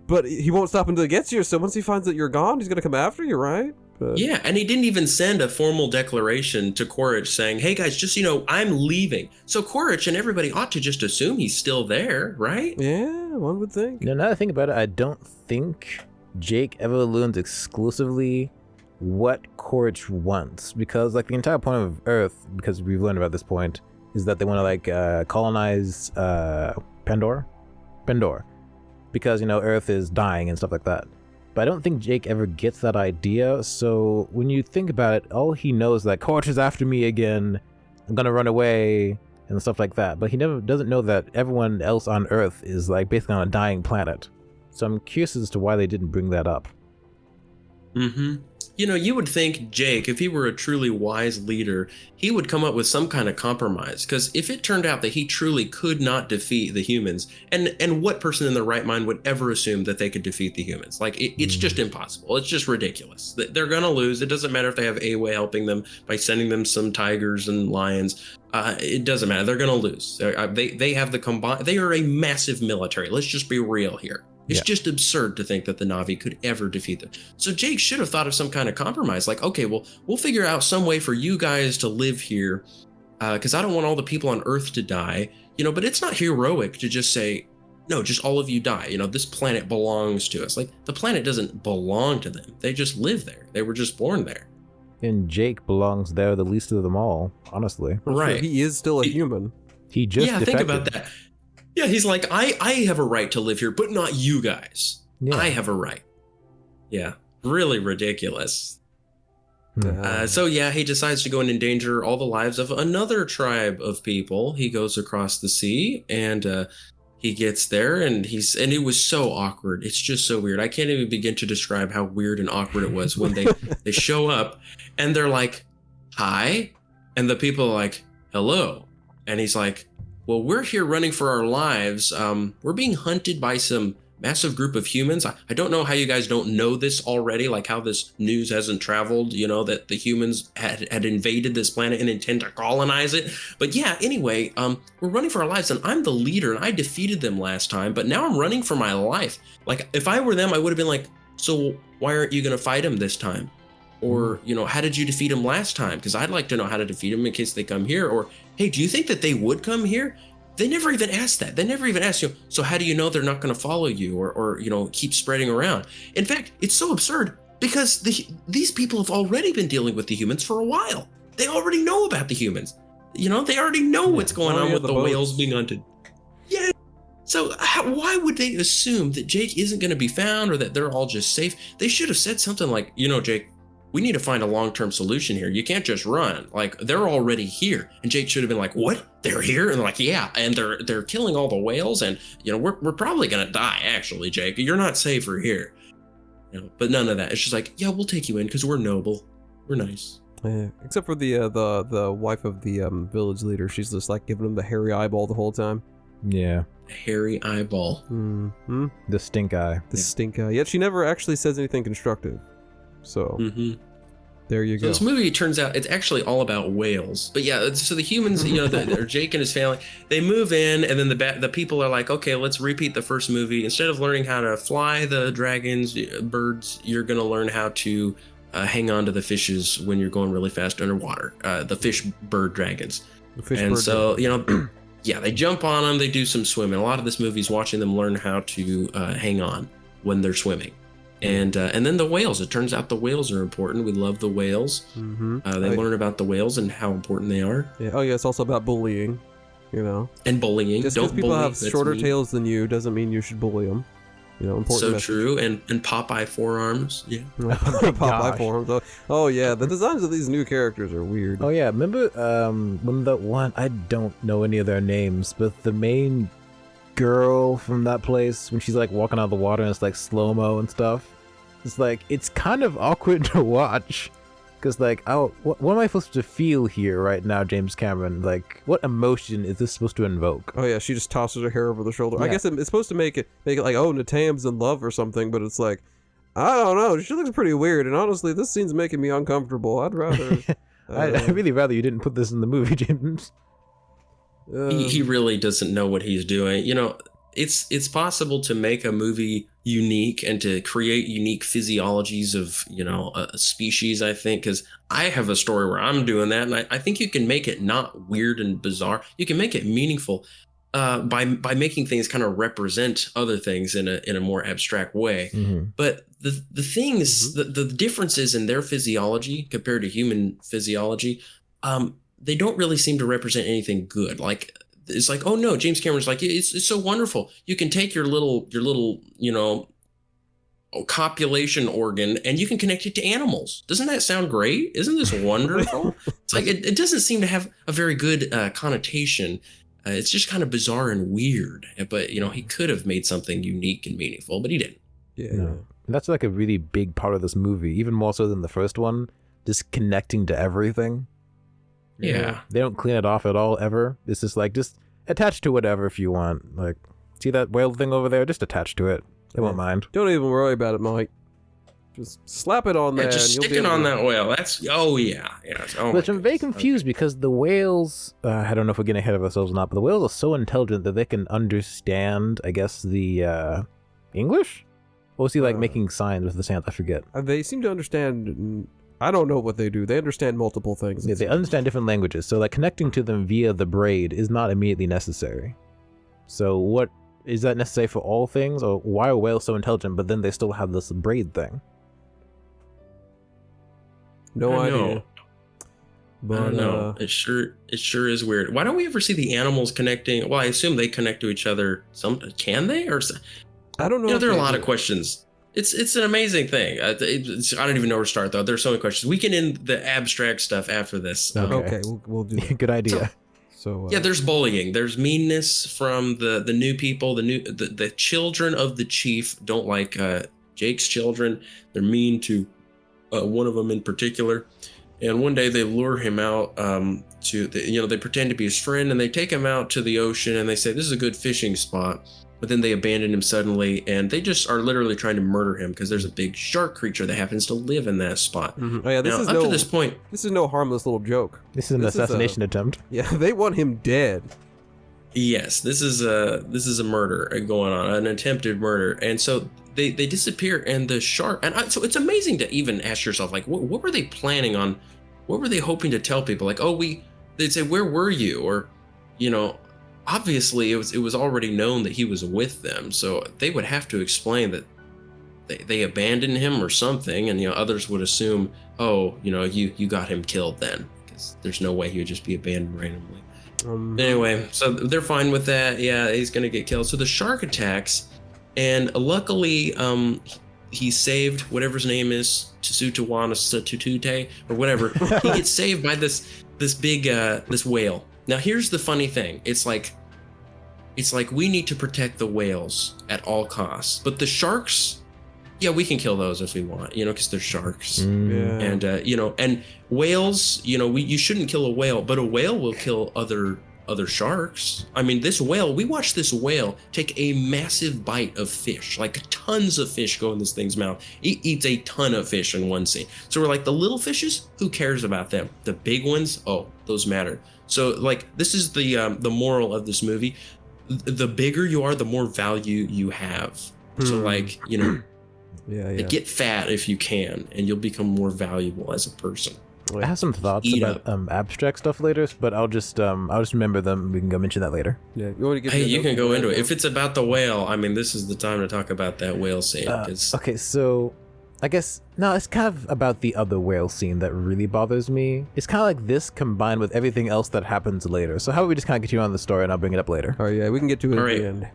but he won't stop until he gets you. So once he finds that you're gone, he's gonna come after you, right? But yeah, and he didn't even send a formal declaration to Quaritch saying, hey guys, just I'm leaving. So Quaritch and everybody ought to just assume he's still there, right? yeah, one would think. Now that I think about it, I don't think Jake ever learns exclusively what Quaritch wants, because like the entire point of Earth, because we've learned about this point, is that they want to colonize Pandora, because Earth is dying and stuff like that. But I don't think Jake ever gets that idea. So when you think about it, all he knows is that Quaritch is after me again. I'm gonna run away and stuff like that. But he doesn't know that everyone else on Earth is like basically on a dying planet. So I'm curious as to why they didn't bring that up. Mm-hmm. You would think Jake, if he were a truly wise leader, he would come up with some kind of compromise. Because if it turned out that he truly could not defeat the humans, and what person in their right mind would ever assume that they could defeat the humans? Like, it's just impossible. It's just ridiculous. They're going to lose. It doesn't matter if they have Awe helping them by sending them some tigers and lions. It doesn't matter. They're going to lose. They have the combined. They are a massive military. Let's just be real here. It's just absurd to think that the Na'vi could ever defeat them. So Jake should have thought of some kind of compromise. Like, okay, well, we'll figure out some way for you guys to live here, because I don't want all the people on Earth to die. But it's not heroic to just say, no, just all of you die. This planet belongs to us. Like, the planet doesn't belong to them. They just live there. They were just born there. And Jake belongs there the least of them all, honestly. Right. So he is still a human. He just defected. Think about that. Yeah, he's like, I have a right to live here, but not you guys. Yeah. I have a right. Yeah, really ridiculous. So he decides to go and endanger all the lives of another tribe of people. He goes across the sea and he gets there and it was so awkward. It's just so weird. I can't even begin to describe how weird and awkward it was when they show up and they're like, hi. And the people are like, hello. And he's like, well, we're here running for our lives. We're being hunted by some massive group of humans. I don't know how you guys don't know this already, like how this news hasn't traveled, that the humans had invaded this planet and intend to colonize it. But yeah, anyway, we're running for our lives and I'm the leader and I defeated them last time, but now I'm running for my life. Like, if I were them, I would have been like, so why aren't you going to fight him this time? Or, how did you defeat him last time? Because I'd like to know how to defeat him in case they come here. Or, hey, do you think that they would come here? They never even asked that. They never even asked you, so how do you know they're not going to follow you or keep spreading around? In fact, it's so absurd because these people have already been dealing with the humans for a while. They already know about the humans. They already know what's going on with the whales being hunted. Yeah. So why would they assume that Jake isn't going to be found or that they're all just safe? They should have said something like, Jake, we need to find a long-term solution here. You can't just run. Like, they're already here. And Jake should have been like, what? They're here? And they're like, yeah. And they're killing all the whales. And, we're probably going to die, actually, Jake. You're not safer here. But none of that. It's just like, yeah, we'll take you in because we're noble. We're nice. Yeah. Except for the wife of the village leader. She's just like giving him the hairy eyeball the whole time. Yeah. Hairy eyeball. Mm-hmm. The stink eye. The stink eye. Yet she never actually says anything constructive. So there you go. This movie, turns out, it's actually all about whales. But yeah, so the humans, or Jake and his family, they move in, and then the people are like, okay, let's repeat the first movie. Instead of learning how to fly the dragons, birds, you're going to learn how to hang on to the fishes when you're going really fast underwater. The fish bird dragons. Yeah, they jump on them, they do some swimming. A lot of this movie is watching them learn how to hang on when they're swimming. And then the whales. It turns out the whales are important. We love the whales. Mm-hmm. They learn about the whales and how important they are. Yeah. Oh, yeah. It's also about bullying. And bullying. Just because people have shorter tails than you doesn't mean you should bully them. Important. So message. true. And Popeye forearms. Yeah. Popeye forearms. Oh yeah. The designs of these new characters are weird. Oh yeah. Remember when the one, I don't know any of their names, but the main girl from that place, when she's like walking out of the water and it's like slow-mo and stuff, it's like, it's kind of awkward to watch Because, like, what am I supposed to feel here right now, James Cameron? Like, what emotion is this supposed to invoke? Oh yeah, she just tosses her hair over the shoulder. I Yeah. guess it's supposed to make it like, oh, Neteyam's in love or something, but it's like, I don't know. She looks pretty weird, and honestly, this scene's making me uncomfortable. I'd rather. I'd really rather you didn't put this in the movie, James. He really doesn't know what he's doing. You know, it's possible to make a movie unique and to create unique physiologies of, you know, a species, I think, because I have a story where I'm doing that, and I think you can make it not weird and bizarre. You can make it meaningful by making things kind of represent other things in a more abstract way. But the things, the differences in their physiology compared to human physiology, they don't really seem to represent anything good. Like, it's like, oh no, James Cameron's like, it's so wonderful. You can take your little, you know, copulation organ and you can connect it to animals. Doesn't that sound great? Isn't this wonderful? It's like, it doesn't seem to have a very good connotation. It's just kind of bizarre and weird. But, you know, he could have made something unique and meaningful, but he didn't. Yeah. No. That's like a really big part of this movie, even more so than the first one, just connecting to everything. Yeah. They don't clean it off at all, ever. It's just like, just attach to whatever if you want. Like, see that whale thing over there? Just attach to it. They won't mind. Don't even worry about it, Mike. Just slap it on there. Yeah, just and stick you'll it be on able that whale. That's, oh yeah. Oh, Which I'm very confused because the whales, I don't know if we're getting ahead of ourselves or not, but the whales are so intelligent that they can understand, I guess, the English? Or was he like making signs with the sand? I forget. They seem to understand. I don't know what they do. They understand multiple things. Yeah, they understand different languages, so like connecting to them via the braid is not immediately necessary. So what is that necessary for all things, or why are whales so intelligent but then they still have this braid thing? No I idea. know. But I don't know. It sure is weird. Why don't we ever see the animals connecting? Well, I assume they connect to each other. Can they? Or I don't know. You know, if there are a they lot do. of questions. It's an amazing thing. I don't even know where to start though. There's so many questions. We can end the abstract stuff after this. Okay, we'll do that. Good idea. So Yeah, there's bullying. There's meanness from the new people. The children of the chief don't like Jake's children. They're mean to one of them in particular. And one day they lure him out they pretend to be his friend and they take him out to the ocean and they say this is a good fishing spot. But then they abandon him suddenly and they just are literally trying to murder him because there's a big shark creature that happens to live in that spot. Oh yeah, Now, up to this point, this is no harmless little joke. This is an assassination attempt. Yeah, they want him dead. yes, this is a murder going on, an attempted murder, and so they disappear, and the shark, so it's amazing to even ask yourself, like, what were they planning on? What were they hoping to tell people? Like, they'd say, where were you? Or, you know, obviously it was already known that he was with them, so they would have to explain that they abandoned him or something, and, you know, others would assume, oh, you know, you got him killed then, because there's no way he would just be abandoned randomly. Anyway, so they're fine with that. Yeah, he's gonna get killed. So the shark attacks, and luckily, he saved whatever his name is, Tsutuwana Tutute or whatever. He gets saved by this big this whale. Now here's the funny thing. It's like we need to protect the whales at all costs, but the sharks, yeah, we can kill those if we want, you know, because they're sharks. Yeah. And you know, and whales, you know, you shouldn't kill a whale, but a whale will kill other sharks. I mean, this whale, we watched this whale take a massive bite of fish, like tons of fish go in this thing's mouth. It eats a ton of fish in one scene. So we're like, the little fishes, who cares about them? The big ones, oh, those matter. So like, this is the moral of this movie. The bigger you are, the more value you have. So like, you know, yeah. get fat if you can, and you'll become more valuable as a person. I have some thoughts about abstract stuff later, but I'll just remember them. We can go mention that later. Yeah, you want to get? Hey, you can go into it. If it's about the whale, I mean, this is the time to talk about that whale scene. Okay, so I guess no, it's kind of about the other whale scene that really bothers me. It's kind of like this combined with everything else that happens later. So how about we just kind of continue on the story, and I'll bring it up later. Oh yeah, we can get to it at the end.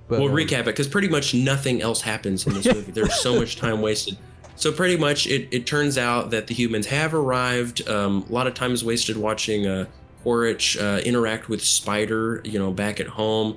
But, we'll recap it because pretty much nothing else happens in this movie. There's so much time wasted. So pretty much it turns out that the humans have arrived. A lot of time is wasted watching Quaritch interact with Spider, you know, back at home.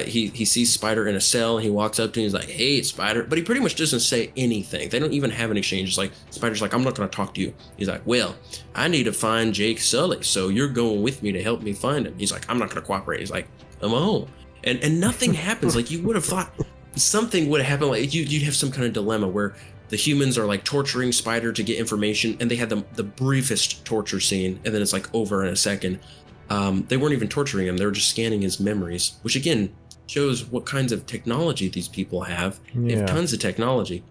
He sees Spider in a cell. And he walks up to him. He's like, "Hey, Spider," but he pretty much doesn't say anything. They don't even have an exchange. It's like Spider's like, "I'm not going to talk to you." He's like, "Well, I need to find Jake Sully, so you're going with me to help me find him." He's like, "I'm not going to cooperate." He's like, "Come on," and nothing happens. Like you would have thought something would have happened. Like you'd have some kind of dilemma where the humans are like torturing Spider to get information, and they had the briefest torture scene, and then it's like over in a second. They weren't even torturing him; they were just scanning his memories, which again shows what kinds of technology these people have. They have tons of technology.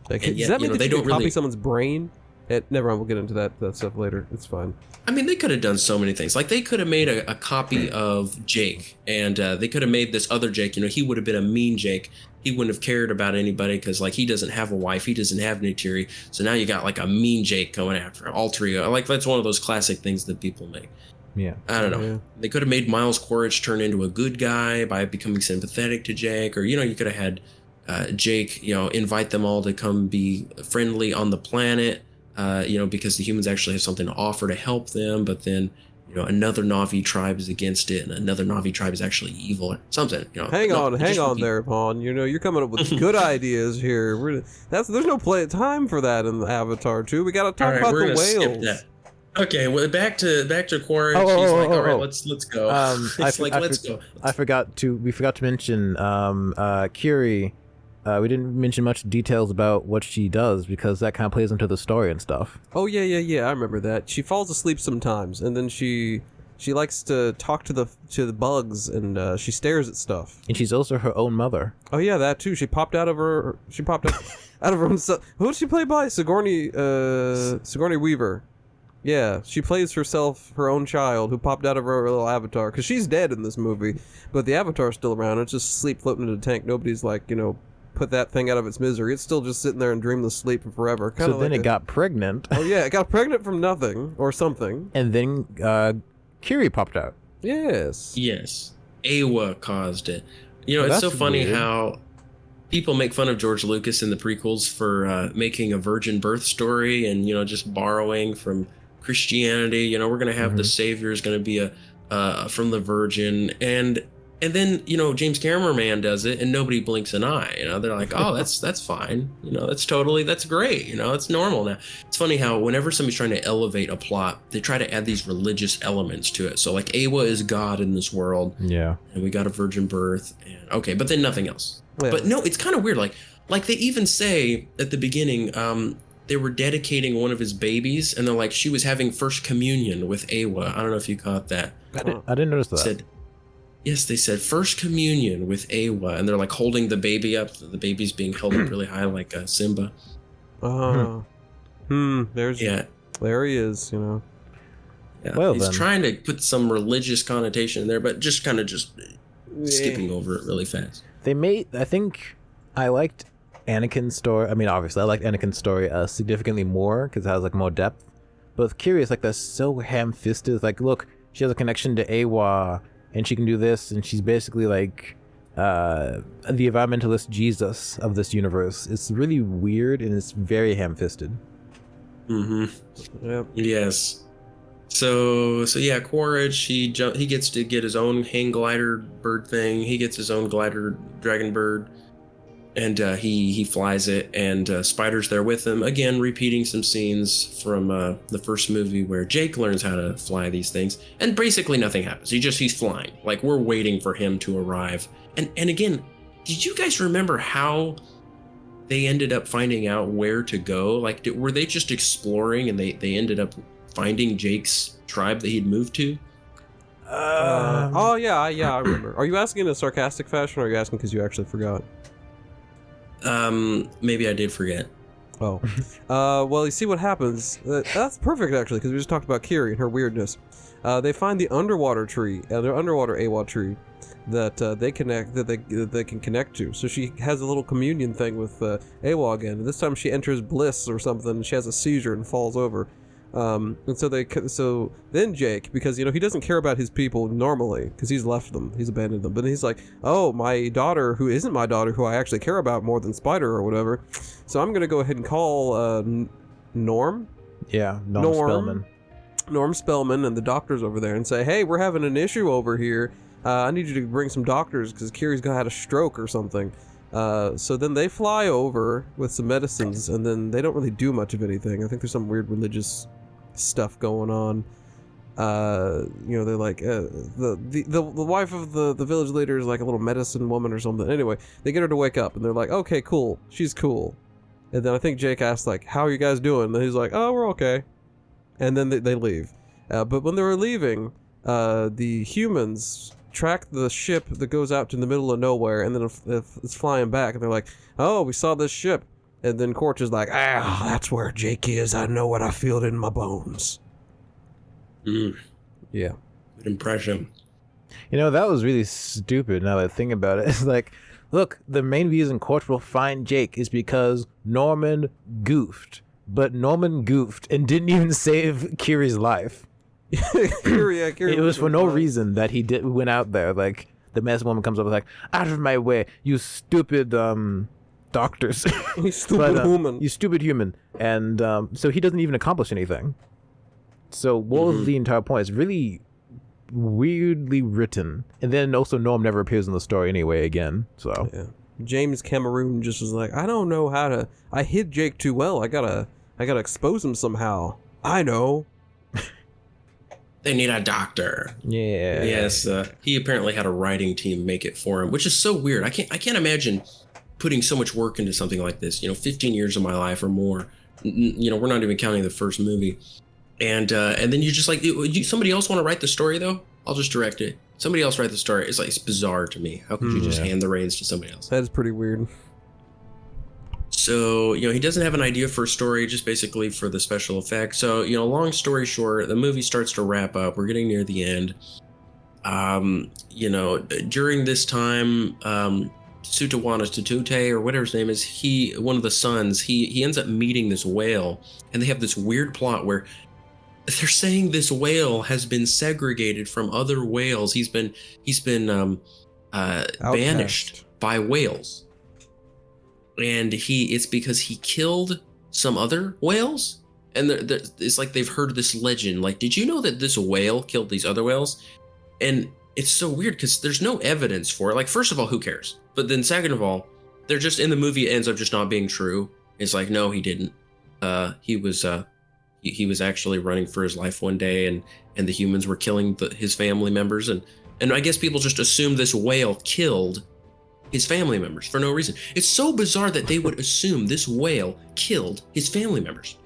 Like, And does yet, that mean you know, that they you don't can copy really. someone's brain? Never mind, we'll get into that stuff later. It's fine. I mean, they could have done so many things. Like they could have made a copy of Jake, and they could have made this other Jake. You know, he would have been a mean Jake. He wouldn't have cared about anybody because, like, he doesn't have a wife. He doesn't have Neytiri. So now you got like a mean Jake coming after him. All three. Like that's one of those classic things that people make. Yeah. I don't know. Yeah. They could have made Miles Quaritch turn into a good guy by becoming sympathetic to Jake, or you could have had Jake, invite them all to come be friendly on the planet, because the humans actually have something to offer to help them. But then, another Na'vi tribe is against it, and another Na'vi tribe is actually evil or something. Hang on there, Pawn. You're coming up with good ideas here. There's no time for that in Avatar 2. We got to talk about the whales. Okay, well, back to Quaritch. All right, let's go. Let's go. We forgot to mention Kiri. We didn't mention much details about what she does because that kind of plays into the story and stuff. Oh yeah. I remember that. She falls asleep sometimes, and then she likes to talk to the bugs, and she stares at stuff. And she's also her own mother. Oh yeah, that too. She popped out of her own. Who did she play by? Sigourney Weaver. Yeah, she plays herself, her own child, who popped out of her little avatar. Because she's dead in this movie, but the avatar's still around. It's just asleep floating in a tank. Nobody's like, put that thing out of its misery. It's still just sitting there in dreamless sleep forever. So then it got pregnant. Oh yeah, it got pregnant from nothing or something. And then Kiri popped out. Yes. Awa caused it. It's so funny weird. how people make fun of George Lucas in the prequels for making a virgin birth story and, just borrowing from Christianity. We're going to have the savior is going to be from the virgin. And then, James Cameraman does it and nobody blinks an eye. They're like, oh, that's fine. That's great. It's normal now. It's funny how whenever somebody's trying to elevate a plot, they try to add these religious elements to it. So like Awa is God in this world. Yeah. And we got a virgin birth. And okay, but then nothing else. Yeah. But no, it's kind of weird. Like they even say at the beginning, they were dedicating one of his babies and they're like, she was having first communion with Awa. I don't know if you caught that. I didn't notice that. Yes, they said first communion with Awa, and they're like holding the baby up. The baby's being held up really high, like Simba. There he is. Yeah, Well, he's then. trying to put some religious connotation in there, but just kind of skipping over it really fast. I think I liked Anakin's story. I mean, obviously, I liked Anakin's story significantly more because it has like more depth. But with Kiri, it's like that's so ham-fisted. It's like, look, she has a connection to Awa, and she can do this, and she's basically like the environmentalist Jesus of this universe. It's really weird, and it's very ham-fisted. Yep. Yes. So yeah, Quaritch, he gets to get his own hang glider bird thing. He gets his own glider dragon bird, and he flies it. And Spider's there with him again, repeating some scenes from the first movie where Jake learns how to fly these things, and basically nothing happens. He's flying. Like we're waiting for him to arrive. And again, did you guys remember how they ended up finding out where to go? Like were they just exploring and they ended up finding Jake's tribe that he'd moved to? I remember. Are you asking in a sarcastic fashion, or are you asking because you actually forgot? Maybe I did forget. Oh. Well, you see what happens. That's perfect, actually, because we just talked about Kiri and her weirdness. They find the underwater tree, the underwater Awa tree, that they can connect to. So she has a little communion thing with Awa again. And this time she enters bliss or something, and she has a seizure and falls over. And so then Jake, because he doesn't care about his people normally because he's left them, he's abandoned them, but he's like, oh, my daughter, who isn't my daughter, who I actually care about more than Spider or whatever, so I'm gonna go ahead and call Norm Spellman and the doctors over there and say, hey, we're having an issue over here. I need you to bring some doctors because Kiri's had a stroke or something. So then they fly over with some medicines, and then they don't really do much of anything. I think there's some weird religious stuff going on. They're like the wife of the village leader is like a little medicine woman or something. Anyway, they get her to wake up, and they're like, okay, cool, she's cool. And then I think Jake asks like, how are you guys doing? And he's like, oh, we're okay. And then they leave. But when they were leaving, the humans track the ship that goes out to the middle of nowhere, and then if it's flying back, and they're like, oh, we saw this ship. And then Corch is like, that's where Jake is. I know what I feel in my bones. Yeah. Good impression. That was really stupid now that I think about it. It's like, look, the main reason Corch will find Jake is because Norman goofed. But Norman goofed and didn't even save Kiri's life. Kiri it was for no reason that he went out there. Like, the medicine woman comes up and like, out of my way, you stupid doctors. You stupid human. You stupid human. And so he doesn't even accomplish anything. So what was the entire point? It's really weirdly written. And then also Norm never appears in the story anyway again. So yeah. James Cameroon just was like, I don't know how to. I hid Jake too well. I gotta expose him somehow. I know. They need a doctor. Yeah. Yes. He apparently had a writing team make it for him, which is so weird. I can't imagine putting so much work into something like this. 15 years of my life or more. We're not even counting the first movie. And then you just like, somebody else want to write the story though? I'll just direct it. Somebody else write the story. It's like, it's bizarre to me. How could you just hand the reins to somebody else? That is pretty weird. So, he doesn't have an idea for a story, just basically for the special effects. So, long story short, the movie starts to wrap up. We're getting near the end. During this time, Sutawana Tutute, or whatever his name is, one of the sons, he ends up meeting this whale, and they have this weird plot where they're saying this whale has been segregated from other whales. He's been banished by whales. And it's because he killed some other whales, and it's like they've heard this legend. Like, did you know that this whale killed these other whales? And it's so weird because there's no evidence for it. Like, first of all, who cares? But then second of all, they're just in the movie. It ends up just not being true. It's like, no, he didn't. He was actually running for his life one day, and the humans were killing his family members, and I guess people just assumed this whale killed his family members for no reason. It's so bizarre that they would assume this whale killed his family members.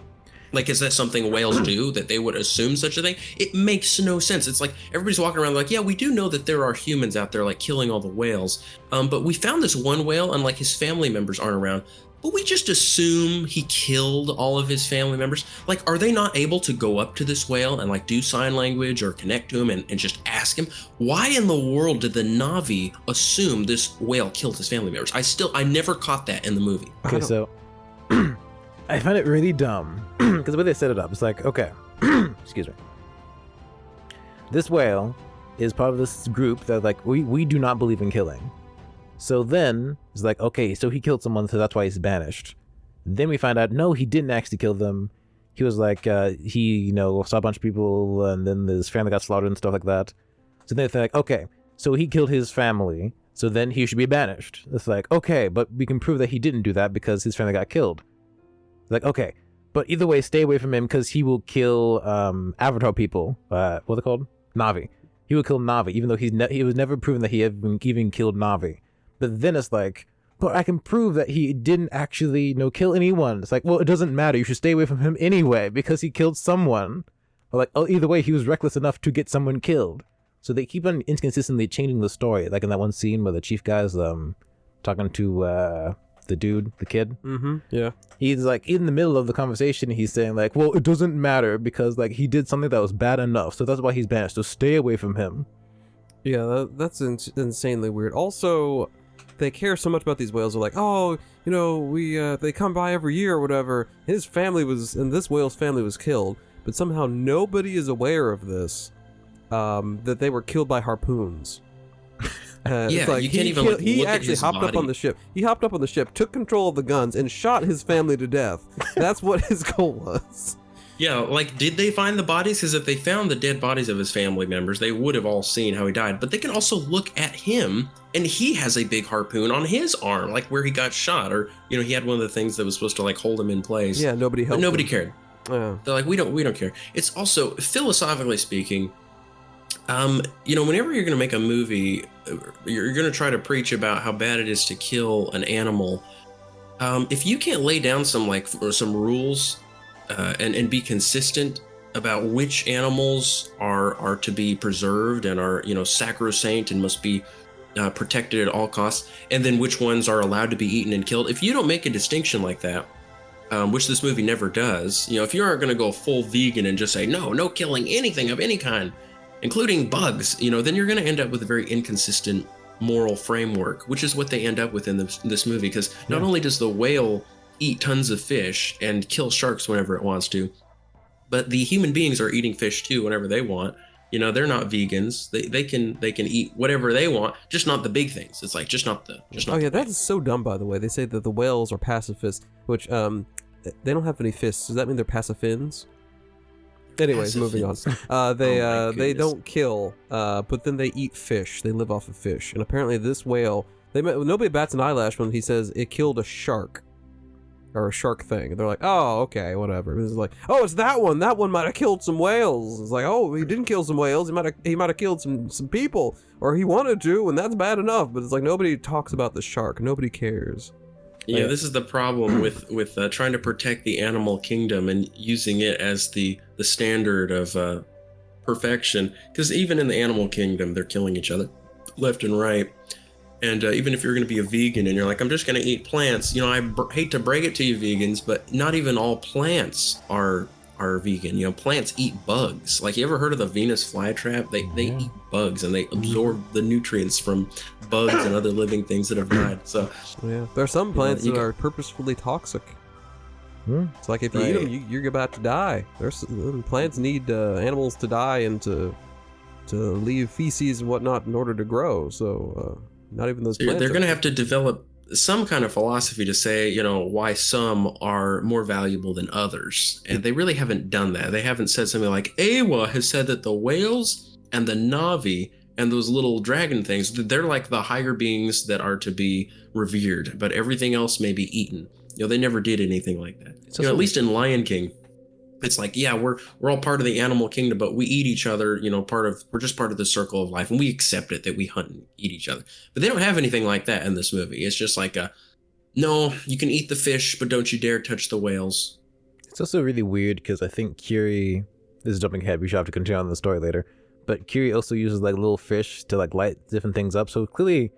Like, is that something whales do, that they would assume such a thing? It makes no sense. It's like everybody's walking around like, yeah, we do know that there are humans out there like killing all the whales, but we found this one whale and like his family members aren't around. But we just assume he killed all of his family members. Like, are they not able to go up to this whale and like do sign language or connect to him and just ask him? Why in the world did the Na'vi assume this whale killed his family members? I never caught that in the movie. Okay, so I find it really dumb because the way they set it up, it's like, okay, excuse me. This whale is part of this group that like, we do not believe in killing. So then it's like, okay, so he killed someone, so that's why he's banished. Then we find out, no, he didn't actually kill them. He was like, he, saw a bunch of people, and then his family got slaughtered and stuff like that. So then they're like, okay, so he killed his family, so then he should be banished. It's like, okay, but we can prove that he didn't do that because his family got killed. It's like, okay, but either way, stay away from him because he will kill Avatar people. What are they called? Na'vi. He will kill Na'vi, even though he was never proven that he even killed Na'vi. But then it's like, but I can prove that he didn't actually, kill anyone. It's like, well, it doesn't matter. You should stay away from him anyway because he killed someone. Or like, oh, either way, he was reckless enough to get someone killed. So they keep on inconsistently changing the story. Like in that one scene where the chief guy's talking to the dude, the kid. Mm-hmm. Yeah. He's like in the middle of the conversation. He's saying like, well, it doesn't matter because like he did something that was bad enough. So that's why he's banished. So stay away from him. Yeah, that's insanely weird. Also, they care so much about these whales. They're like, oh, they come by every year or whatever. This whale's family was killed, but somehow nobody is aware of this, that they were killed by harpoons. Yeah, like you can't even look he at actually his hopped body. up on the ship. He hopped up on the ship, took control of the guns, and shot his family to death. That's what his goal was. Yeah, like, did they find the bodies? Because if they found the dead bodies of his family members, they would have all seen how he died. But they can also look at him, and he has a big harpoon on his arm, like where he got shot, or he had one of the things that was supposed to like hold him in place. Yeah, nobody helped. But nobody him. cared. Yeah. They're like, we don't care. It's also philosophically speaking, whenever you're going to make a movie, you're going to try to preach about how bad it is to kill an animal. If you can't lay down some rules and be consistent about which animals are to be preserved and are sacrosanct and must be protected at all costs, and then which ones are allowed to be eaten and killed, if you don't make a distinction like that, which this movie never does, if you aren't going to go full vegan and just say no killing anything of any kind, including bugs, then you're going to end up with a very inconsistent moral framework, which is what they end up with in this movie. Because not only does the whale eat tons of fish and kill sharks whenever it wants to, but the human beings are eating fish too whenever they want. They're not vegans. They can eat whatever they want, just not the big things. It's like just not. Oh yeah, that is so dumb. By the way, they say that the whales are pacifists, which they don't have any fists. Does that mean they're pacifins? Anyways, moving on. They don't kill, but then they eat fish. They live off of fish, and apparently this whale, nobody bats an eyelash when he says it killed a shark, or a shark thing. They're like, oh, okay, whatever. It's like, oh, it's that one. That one might have killed some whales. It's like, oh, he didn't kill some whales. He might have killed some people, or he wanted to, and that's bad enough. But it's like nobody talks about the shark. Nobody cares. Yeah, this is the problem with trying to protect the animal kingdom and using it as the standard of perfection. Because even in the animal kingdom, they're killing each other left and right. And even if you're going to be a vegan and you're like, I'm just going to eat plants, I hate to break it to you vegans, but not even all plants are vegan. Plants eat bugs. Like, you ever heard of the Venus flytrap? They eat bugs and they absorb the nutrients from bugs and other living things that have died. So yeah, there are some plants that are purposefully toxic. It's like if you eat them, you're about to die. Plants need animals to die and to leave feces and whatnot in order to grow. So not even those plants. They're going to have to develop some kind of philosophy to say, why some are more valuable than others. And they really haven't done that. They haven't said something like, Awa has said that the whales and the Na'vi and those little dragon things, they're like the higher beings that are to be revered, but everything else may be eaten. They never did anything like that. At least in Lion King, it's like, yeah, we're all part of the animal kingdom, but we eat each other, we're just part of the circle of life, and we accept it that we hunt and eat each other. But they don't have anything like that in this movie. It's just like no, you can eat the fish, but don't you dare touch the whales. It's also really weird because I think Kiri, this is jumping ahead, we should have to continue on the story later, but Kiri also uses like little fish to like light different things up. So clearly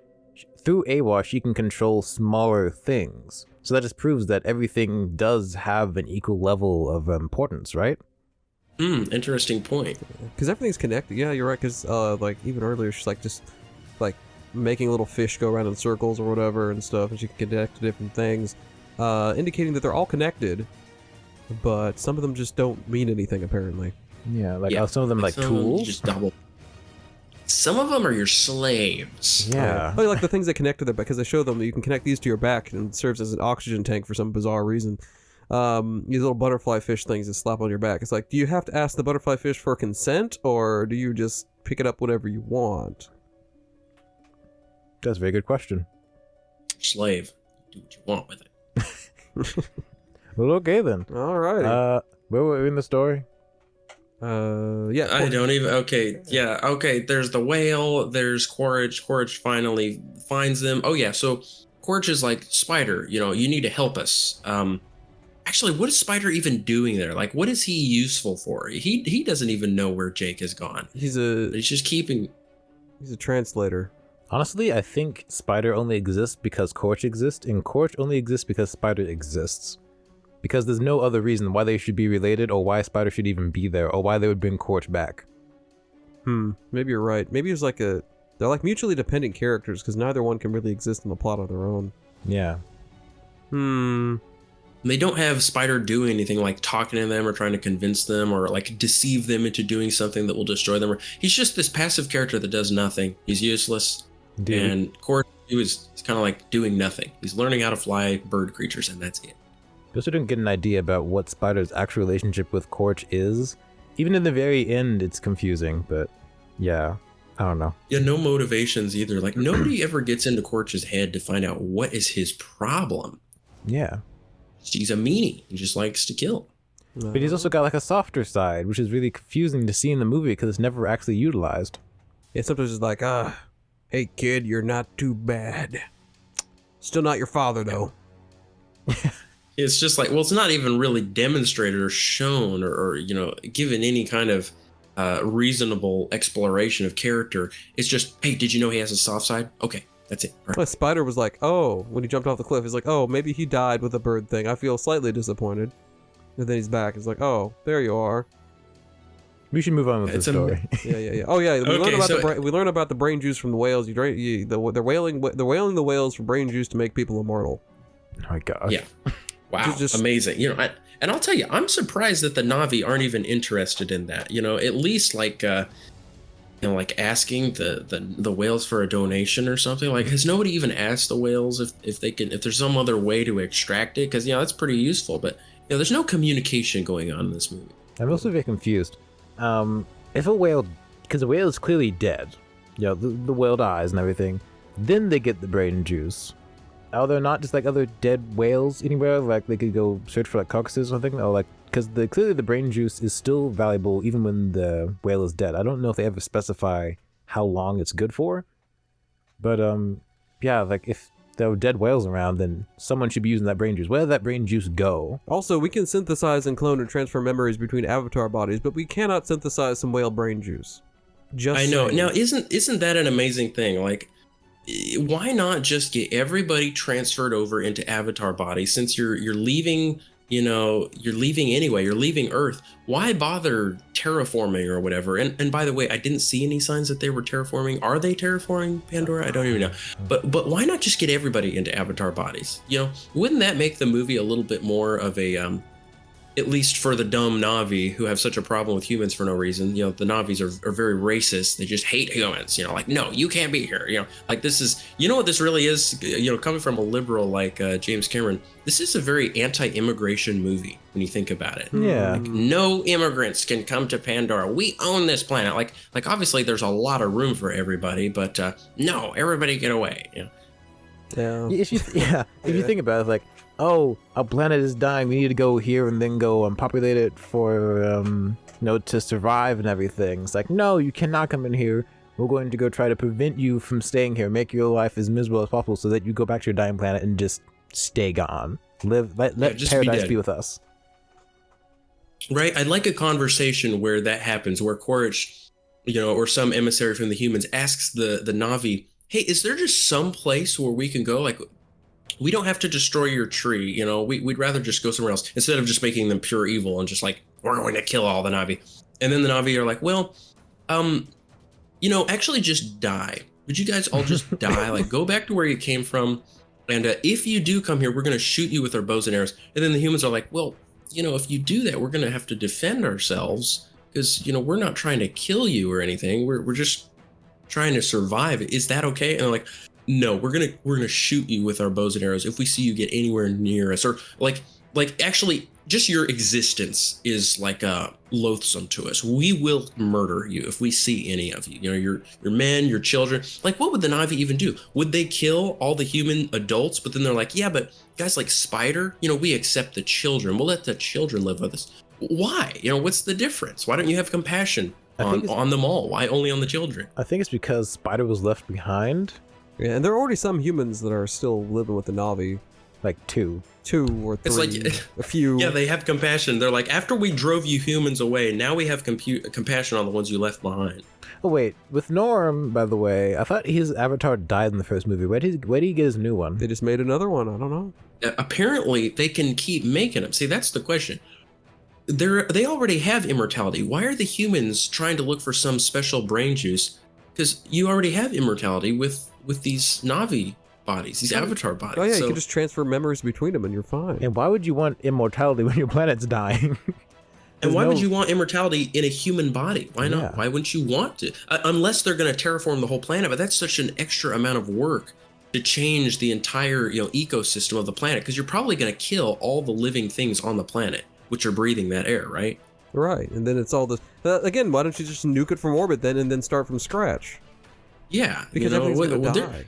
through Awa, she can control smaller things. So that just proves that everything does have an equal level of importance, right? Interesting point. Because everything's connected. Yeah, you're right. Because like even earlier, she's like just like making little fish go around in circles or whatever and stuff, and she can connect to different things, indicating that they're all connected. But some of them just don't mean anything apparently. Yeah, some of them like tools. Just double. Some of them are your slaves. Yeah. Oh, like the things that connect to their back, because they show them that you can connect these to your back and it serves as an oxygen tank for some bizarre reason. These little butterfly fish things that slap on your back. It's like, do you have to ask the butterfly fish for consent, or do you just pick it up whenever you want? That's a very good question. Slave. Do what you want with it. Well, okay then. All right. Where were we in the story? Yeah. I don't even. Okay, yeah. Okay, there's the whale. There's Quaritch. Quaritch finally finds them. Oh yeah. So Quaritch is like, Spider, you need to help us. Actually, what is Spider even doing there? Like, what is he useful for? He doesn't even know where Jake has gone. He's just keeping. He's a translator. Honestly, I think Spider only exists because Quaritch exists, and Quaritch only exists because Spider exists. Because there's no other reason why they should be related, or why Spider should even be there, or why they would bring Quaritch back. Maybe you're right. Maybe it's like they're like mutually dependent characters, because neither one can really exist in the plot on their own. Yeah. They don't have Spider doing anything like talking to them or trying to convince them or like deceive them into doing something that will destroy them. He's just this passive character that does nothing. He's useless. Dude. And Quaritch, he's kind of like doing nothing. He's learning how to fly bird creatures, and that's it. You also don't get an idea about what Spider's actual relationship with Corch is. Even in the very end, it's confusing, but yeah, I don't know. Yeah, no motivations either. Like, nobody ever gets into Corch's head to find out what is his problem. Yeah. He's a meanie. He just likes to kill. But he's also got like a softer side, which is really confusing to see in the movie because it's never actually utilized. Yeah, sometimes it's like, hey kid, you're not too bad. Still not your father though. It's just like, well, it's not even really demonstrated or shown or you know, given any kind of reasonable exploration of character. It's just, hey, did you know he has a soft side? Okay, that's it. All right. Well, Spider was like, oh, when he jumped off the cliff, he's like, oh, maybe he died with a bird thing. I feel slightly disappointed. And then he's back. He's like, oh, there you are. We should move on with this story. Yeah. Oh yeah, we learn about the brain juice from the whales. They're whaling the whales for brain juice to make people immortal. Oh my gosh. Yeah. Wow. Just amazing. You know, and I'll tell you, I'm surprised that the Na'vi aren't even interested in that. You know, at least like you know, like asking the whales for a donation or something. Like, has nobody even asked the whales if there's some other way to extract it? Because, you know, that's pretty useful. But, you know, there's no communication going on in this movie. I'm also very confused. If a whale, because the whale is clearly dead, you know, the whale dies and everything, then they get the brain juice. Are there not just like other dead whales anywhere? Like they could go search for like carcasses or something, or like, because clearly the brain juice is still valuable even when the whale is dead. I don't know if they ever specify how long it's good for, but yeah, like if there are dead whales around, then someone should be using that brain juice. Where did that brain juice go? Also, we can synthesize and clone and transfer memories between avatar bodies, but we cannot synthesize some whale brain juice. Just I know. saying. Now, isn't that an amazing thing? Like, why not just get everybody transferred over into avatar bodies? Since you're leaving, you know, you're leaving anyway, you're leaving Earth. Why bother terraforming or whatever? And by the way, I didn't see any signs that they were terraforming. Are they terraforming Pandora? I don't even know. But why not just get everybody into avatar bodies? You know, wouldn't that make the movie a little bit more of a at least for the dumb Na'vi who have such a problem with humans for no reason. You know, the Na'vis are very racist. They just hate humans. You know, like, no, you can't be here. You know, like this is, you know what this really is? You know, coming from a liberal like James Cameron, this is a very anti-immigration movie when you think about it. Yeah. Like, no immigrants can come to Pandora. We own this planet. Like obviously there's a lot of room for everybody, but no, everybody get away. You know? Yeah. If you think about it, like, oh, our planet is dying, we need to go here and then go and populate it for, you know, to survive and everything. It's like, no, you cannot come in here. We're going to go try to prevent you from staying here, make your life as miserable as possible so that you go back to your dying planet and just stay gone. Let paradise be with us. Right? I'd like a conversation where that happens, where Quaritch, you know, or some emissary from the humans asks the Na'vi, hey, is there just some place where we can go? Like, we don't have to destroy your tree, you know, we'd rather just go somewhere else instead of just making them pure evil and just like, we're going to kill all the Na'vi. And then the Na'vi are like, well, you know, actually just die. Would you guys all just die? Like, go back to where you came from. And if you do come here, we're going to shoot you with our bows and arrows. And then the humans are like, well, you know, if you do that, we're going to have to defend ourselves because, you know, we're not trying to kill you or anything. We're just trying to survive. Is that okay? And they're like, no, we're gonna shoot you with our bows and arrows if we see you get anywhere near us, or like actually just your existence is like loathsome to us. We will murder you if we see any of you. You know, your men, your children. Like, what would the Na'vi even do? Would they kill all the human adults? But then they're like, yeah, but guys like Spider, you know, we accept the children. We'll let the children live with us. Why? You know, what's the difference? Why don't you have compassion on them all? Why only on the children? I think it's because Spider was left behind. Yeah, and there are already some humans that are still living with the Na'vi. Like two or three. It's like a few. Yeah, they have compassion. They're like, after we drove you humans away, now we have compassion on the ones you left behind. Oh wait, with Norm, by the way, I thought his avatar died in the first movie. Where did he get his new one? They just made another one. I don't know. Apparently, they can keep making them. See, that's the question. They already have immortality. Why are the humans trying to look for some special brain juice? Because you already have immortality with these Na'vi bodies, these avatar bodies. Oh yeah, you can just transfer memories between them and you're fine. And why would you want immortality when your planet's dying? And why would you want immortality in a human body? Why not? Why wouldn't you want to? Unless they're going to terraform the whole planet, but that's such an extra amount of work to change the entire ecosystem of the planet, because you're probably going to kill all the living things on the planet which are breathing that air, right? Right, and then it's all this. Again, why don't you just nuke it from orbit then, and then start from scratch? Yeah, Because everything's going to die.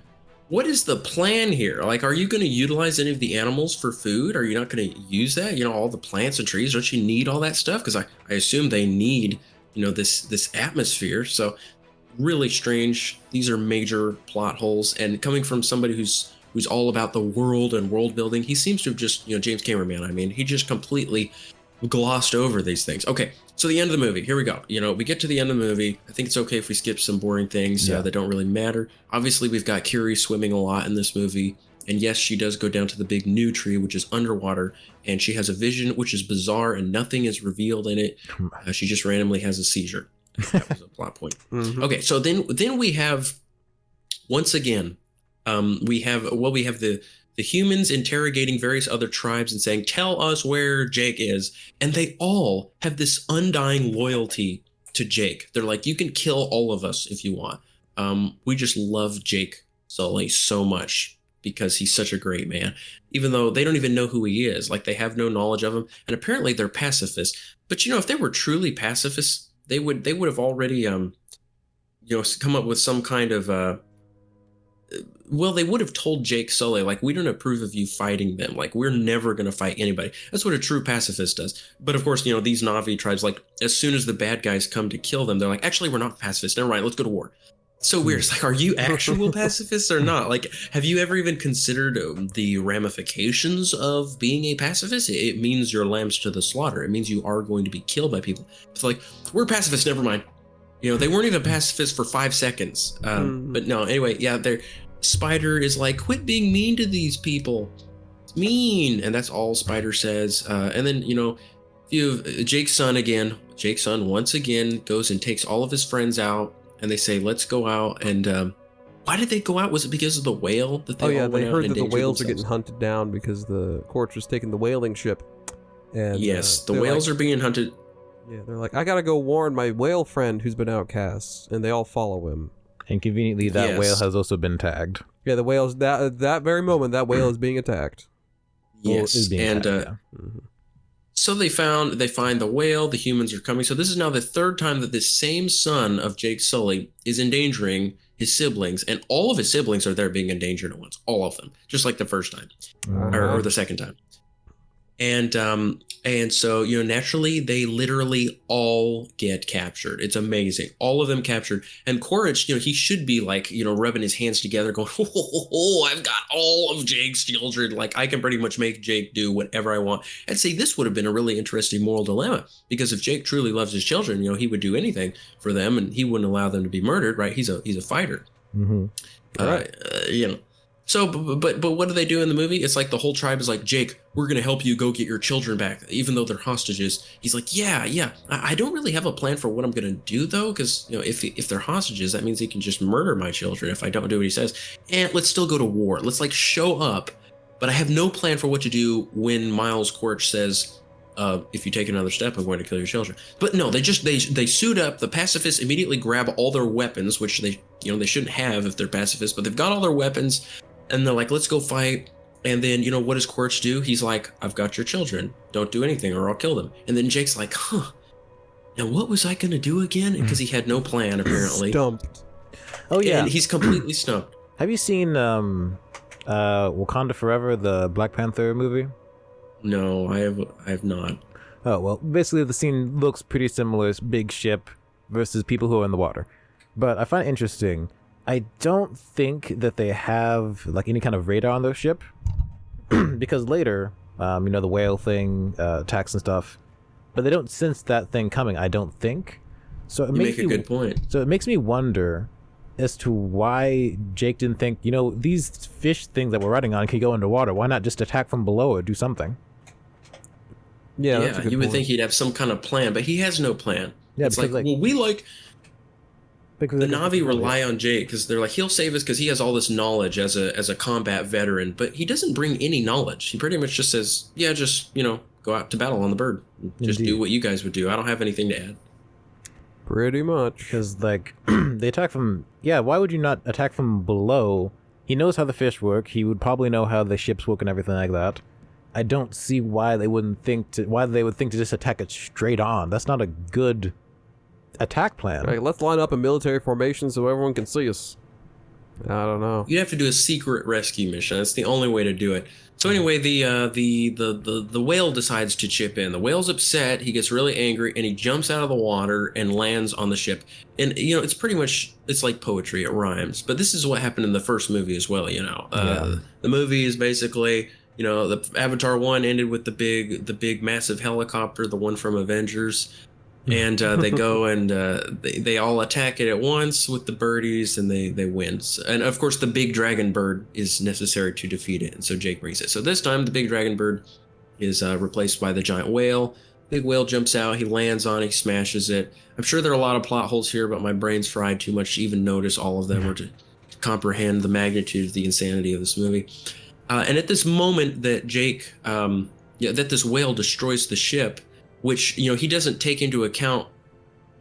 What is the plan here? Like, are you going to utilize any of the animals for food? Are you not going to use that? All the plants and trees. Don't you need all that stuff? Because I assume they need this atmosphere. So really strange. These are major plot holes. And coming from somebody who's all about the world and world building, he seems to have just James Cameron, man. I mean, he just completely glossed over these things. Okay, so the end of the movie. Here we go. We get to the end of the movie. I think it's okay if we skip some boring things that don't really matter. Obviously, we've got Kiri swimming a lot in this movie. And yes, she does go down to the big Neytiri, which is underwater. And she has a vision, which is bizarre, and nothing is revealed in it. She just randomly has a seizure. That was a plot point. Mm-hmm. Okay, so then we have, once again, we have the humans interrogating various other tribes and saying, tell us where Jake is. And they all have this undying loyalty to Jake. They're like, you can kill all of us if you want. We just love Jake Sully so much because he's such a great man, even though they don't even know who he is. Like, they have no knowledge of him. And apparently they're pacifists. But, if they were truly pacifists, they would have already, come up with some kind of, well, they would have told Jake Sully, like, we don't approve of you fighting them. Like, we're never going to fight anybody. That's what a true pacifist does. But of course, these Na'vi tribes, like, as soon as the bad guys come to kill them, they're like, actually, we're not pacifists. Never mind, let's go to war. It's so weird. It's like, are you actual pacifists or not? Like, have you ever even considered the ramifications of being a pacifist? It means you're lambs to the slaughter. It means you are going to be killed by people. It's like, we're pacifists, never mind. They weren't even pacifists for 5 seconds. But no, anyway, yeah, Spider is like, quit being mean to these people. It's mean. And that's all Spider says. And then, you have Jake's son again. Jake's son once again goes and takes all of his friends out. And they say, let's go out. And why did they go out? Was it because of the whale that they all went out and endangered themselves? They heard that the whales are getting hunted down because the Corch was taking the whaling ship. And yes, the whales are being hunted. Yeah, they're like, I gotta go warn my whale friend who's been outcast. And they all follow him. And conveniently, that whale has also been tagged. Yeah, the whale's that very moment, that whale is being attacked. Yes, so they find the whale. The humans are coming. So this is now the third time that this same son of Jake Sully is endangering his siblings, and all of his siblings are there being endangered at once. All of them, just like the first time, or the second time. And so, naturally, they literally all get captured. It's amazing. All of them captured. And Quaritch, he should be like, rubbing his hands together going, I've got all of Jake's children. Like, I can pretty much make Jake do whatever I want. And see, this would have been a really interesting moral dilemma, because if Jake truly loves his children, he would do anything for them, and he wouldn't allow them to be murdered, right? He's a fighter. Mm-hmm. Right. So, but what do they do in the movie? It's like the whole tribe is like, Jake, we're going to help you go get your children back, even though they're hostages. He's like, yeah. I don't really have a plan for what I'm going to do, though, because, if they're hostages, that means he can just murder my children if I don't do what he says. And let's still go to war. Let's, show up. But I have no plan for what to do when Miles Quaritch says, if you take another step, I'm going to kill your children. But no, they suit up. The pacifists immediately grab all their weapons, which they shouldn't have if they're pacifists, but they've got all their weapons. And they're like, let's go fight. And then, what does Quaritch do? He's like, I've got your children. Don't do anything or I'll kill them. And then Jake's like, now what was I going to do again? Because he had no plan, apparently. Stumped. Oh, yeah. And he's completely stumped. Have you seen Wakanda Forever, the Black Panther movie? No, I have not. Oh, well, basically the scene looks pretty similar. It's big ship versus people who are in the water. But I find it interesting. I don't think that they have any kind of radar on their ship, because later, the whale thing attacks and stuff, but they don't sense that thing coming. I don't think. So it makes a good point. So it makes me wonder as to why Jake didn't think, these fish things that we're riding on can go underwater. Why not just attack from below or do something? Yeah, you would think he'd have some kind of plan, but he has no plan. Yeah, it's like, well, because the Na'vi rely on Jake because they're like, he'll save us because he has all this knowledge as a combat veteran, but he doesn't bring any knowledge. He pretty much just says, yeah, just, go out to battle on the bird. Just do what you guys would do. I don't have anything to add. Pretty much. Because, they attack from... Yeah, why would you not attack from below He knows how the fish work. He would probably know how the ships work and everything like that. I don't see why they would think to just attack it straight on. That's not a good attack plan. Right, let's line up in military formation so everyone can see us. I don't know. You'd have to do a secret rescue mission. That's the only way to do it. So anyway, the whale decides to chip in. The whale's upset. He gets really angry, and he jumps out of the water and lands on the ship. And it's pretty much, it's like poetry. It rhymes. But this is what happened in the first movie as well. The movie is basically, the Avatar 1 ended with the big massive helicopter, the one from Avengers. And they go and they all attack it at once with the birdies, and they win. And of course, the big dragon bird is necessary to defeat it, and so Jake brings it. So this time, the big dragon bird is replaced by the giant whale. Big whale jumps out, he lands on it, he smashes it. I'm sure there are a lot of plot holes here, but my brain's fried too much to even notice all of them or to comprehend the magnitude of the insanity of this movie. And at this moment that Jake, that this whale destroys the ship, which, he doesn't take into account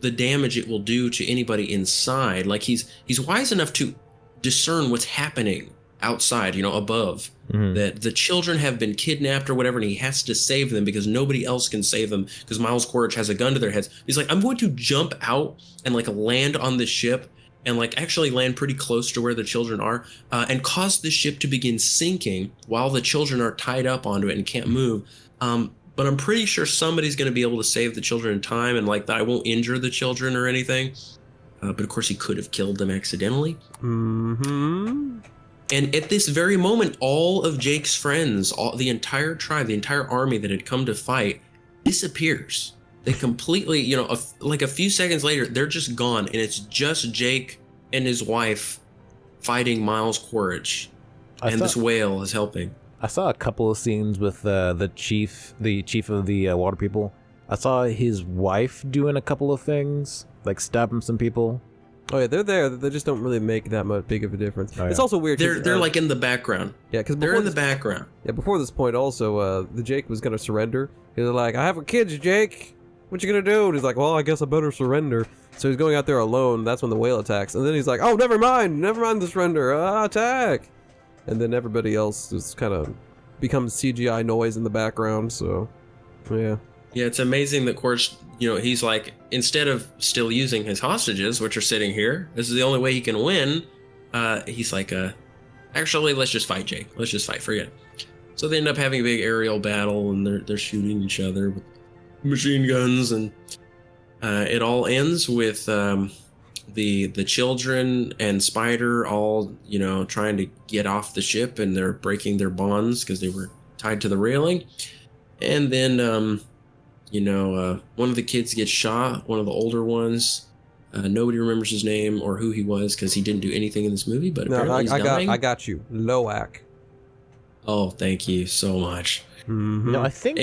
the damage it will do to anybody inside. Like he's wise enough to discern what's happening outside, above, that the children have been kidnapped or whatever, and he has to save them because nobody else can save them because Miles Quaritch has a gun to their heads. He's like, I'm going to jump out and land on the ship and actually land pretty close to where the children are, and cause the ship to begin sinking while the children are tied up onto it and can't move. But I'm pretty sure somebody's going to be able to save the children in time, and that I won't injure the children or anything. But of course, he could have killed them accidentally. Mm-hmm. And at this very moment, all of Jake's friends, the entire tribe, the entire army that had come to fight, disappears. They completely, a few seconds later, they're just gone, and it's just Jake and his wife fighting Miles Quaritch, and this whale is helping. I saw a couple of scenes with the chief of the water people. I saw his wife doing a couple of things, like stabbing some people. Oh yeah, they're there. They just don't really make that much big of a difference. Oh, yeah. It's also weird. They're in the background. Yeah, because they're in the background. Yeah, before this point, also, the Jake was gonna surrender. He was like, "I have a kid, Jake. What you gonna do?" And he's like, "Well, I guess I better surrender." So he's going out there alone. That's when the whale attacks, and then he's like, "Oh, never mind the surrender. Attack!" And then everybody else just kind of becomes CGI noise in the background. So, yeah. Yeah, it's amazing that Quaritch, he's like, instead of still using his hostages, which are sitting here, this is the only way he can win. He's like, actually, let's just fight, Jake. Let's just fight. Forget it. So they end up having a big aerial battle, and they're shooting each other with machine guns, and it all ends with the children and Spider all, trying to get off the ship, and they're breaking their bonds because they were tied to the railing. And then, one of the kids gets shot, one of the older ones. Nobody remembers his name or who he was because he didn't do anything in this movie, but apparently he's dying. I got you. Loak. Oh, thank you so much. Mm-hmm. No, I think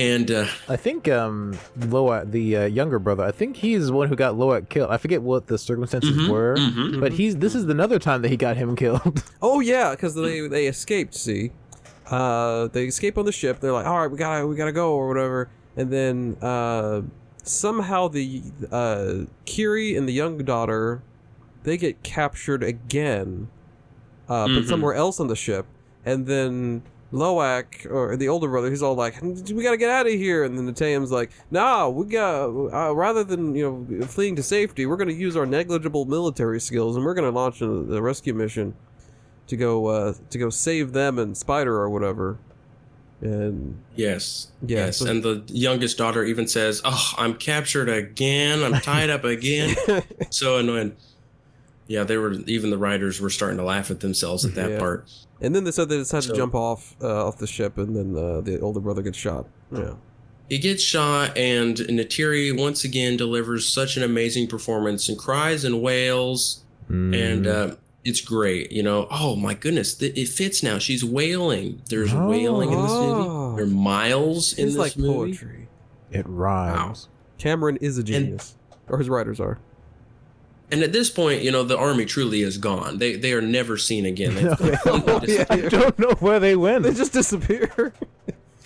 Loak, the younger brother, I think he's the one who got Loak killed. I forget what the circumstances were, but this is another time that he got him killed. Oh yeah, because they escaped. See, they escape on the ship. They're like, all right, we gotta go or whatever. And then somehow the Kiri and the young daughter, they get captured again, but somewhere else on the ship. And then Loak, or the older brother, he's all like, we gotta get out of here. And then Neteyam's like, no, we got rather than fleeing to safety, we're gonna use our negligible military skills, and we're gonna launch a rescue mission to go save them and Spider or whatever. And yes, so, and the youngest daughter even says, "Oh, I'm captured again. I'm tied up again." So annoying. Yeah, even the writers were starting to laugh at themselves at that part. And then they said they decided to jump off the ship, and then the older brother gets shot. Yeah. He gets shot, and Neytiri once again delivers such an amazing performance and cries and wails, and it's great. Oh my goodness, it fits now. She's wailing. There's wailing in this movie. There are miles in this like movie. Poetry. It rhymes. Wow. Cameron is a genius, or his writers are. And at this point, the army truly is gone. They are never seen again. I don't know where they went. They just disappear.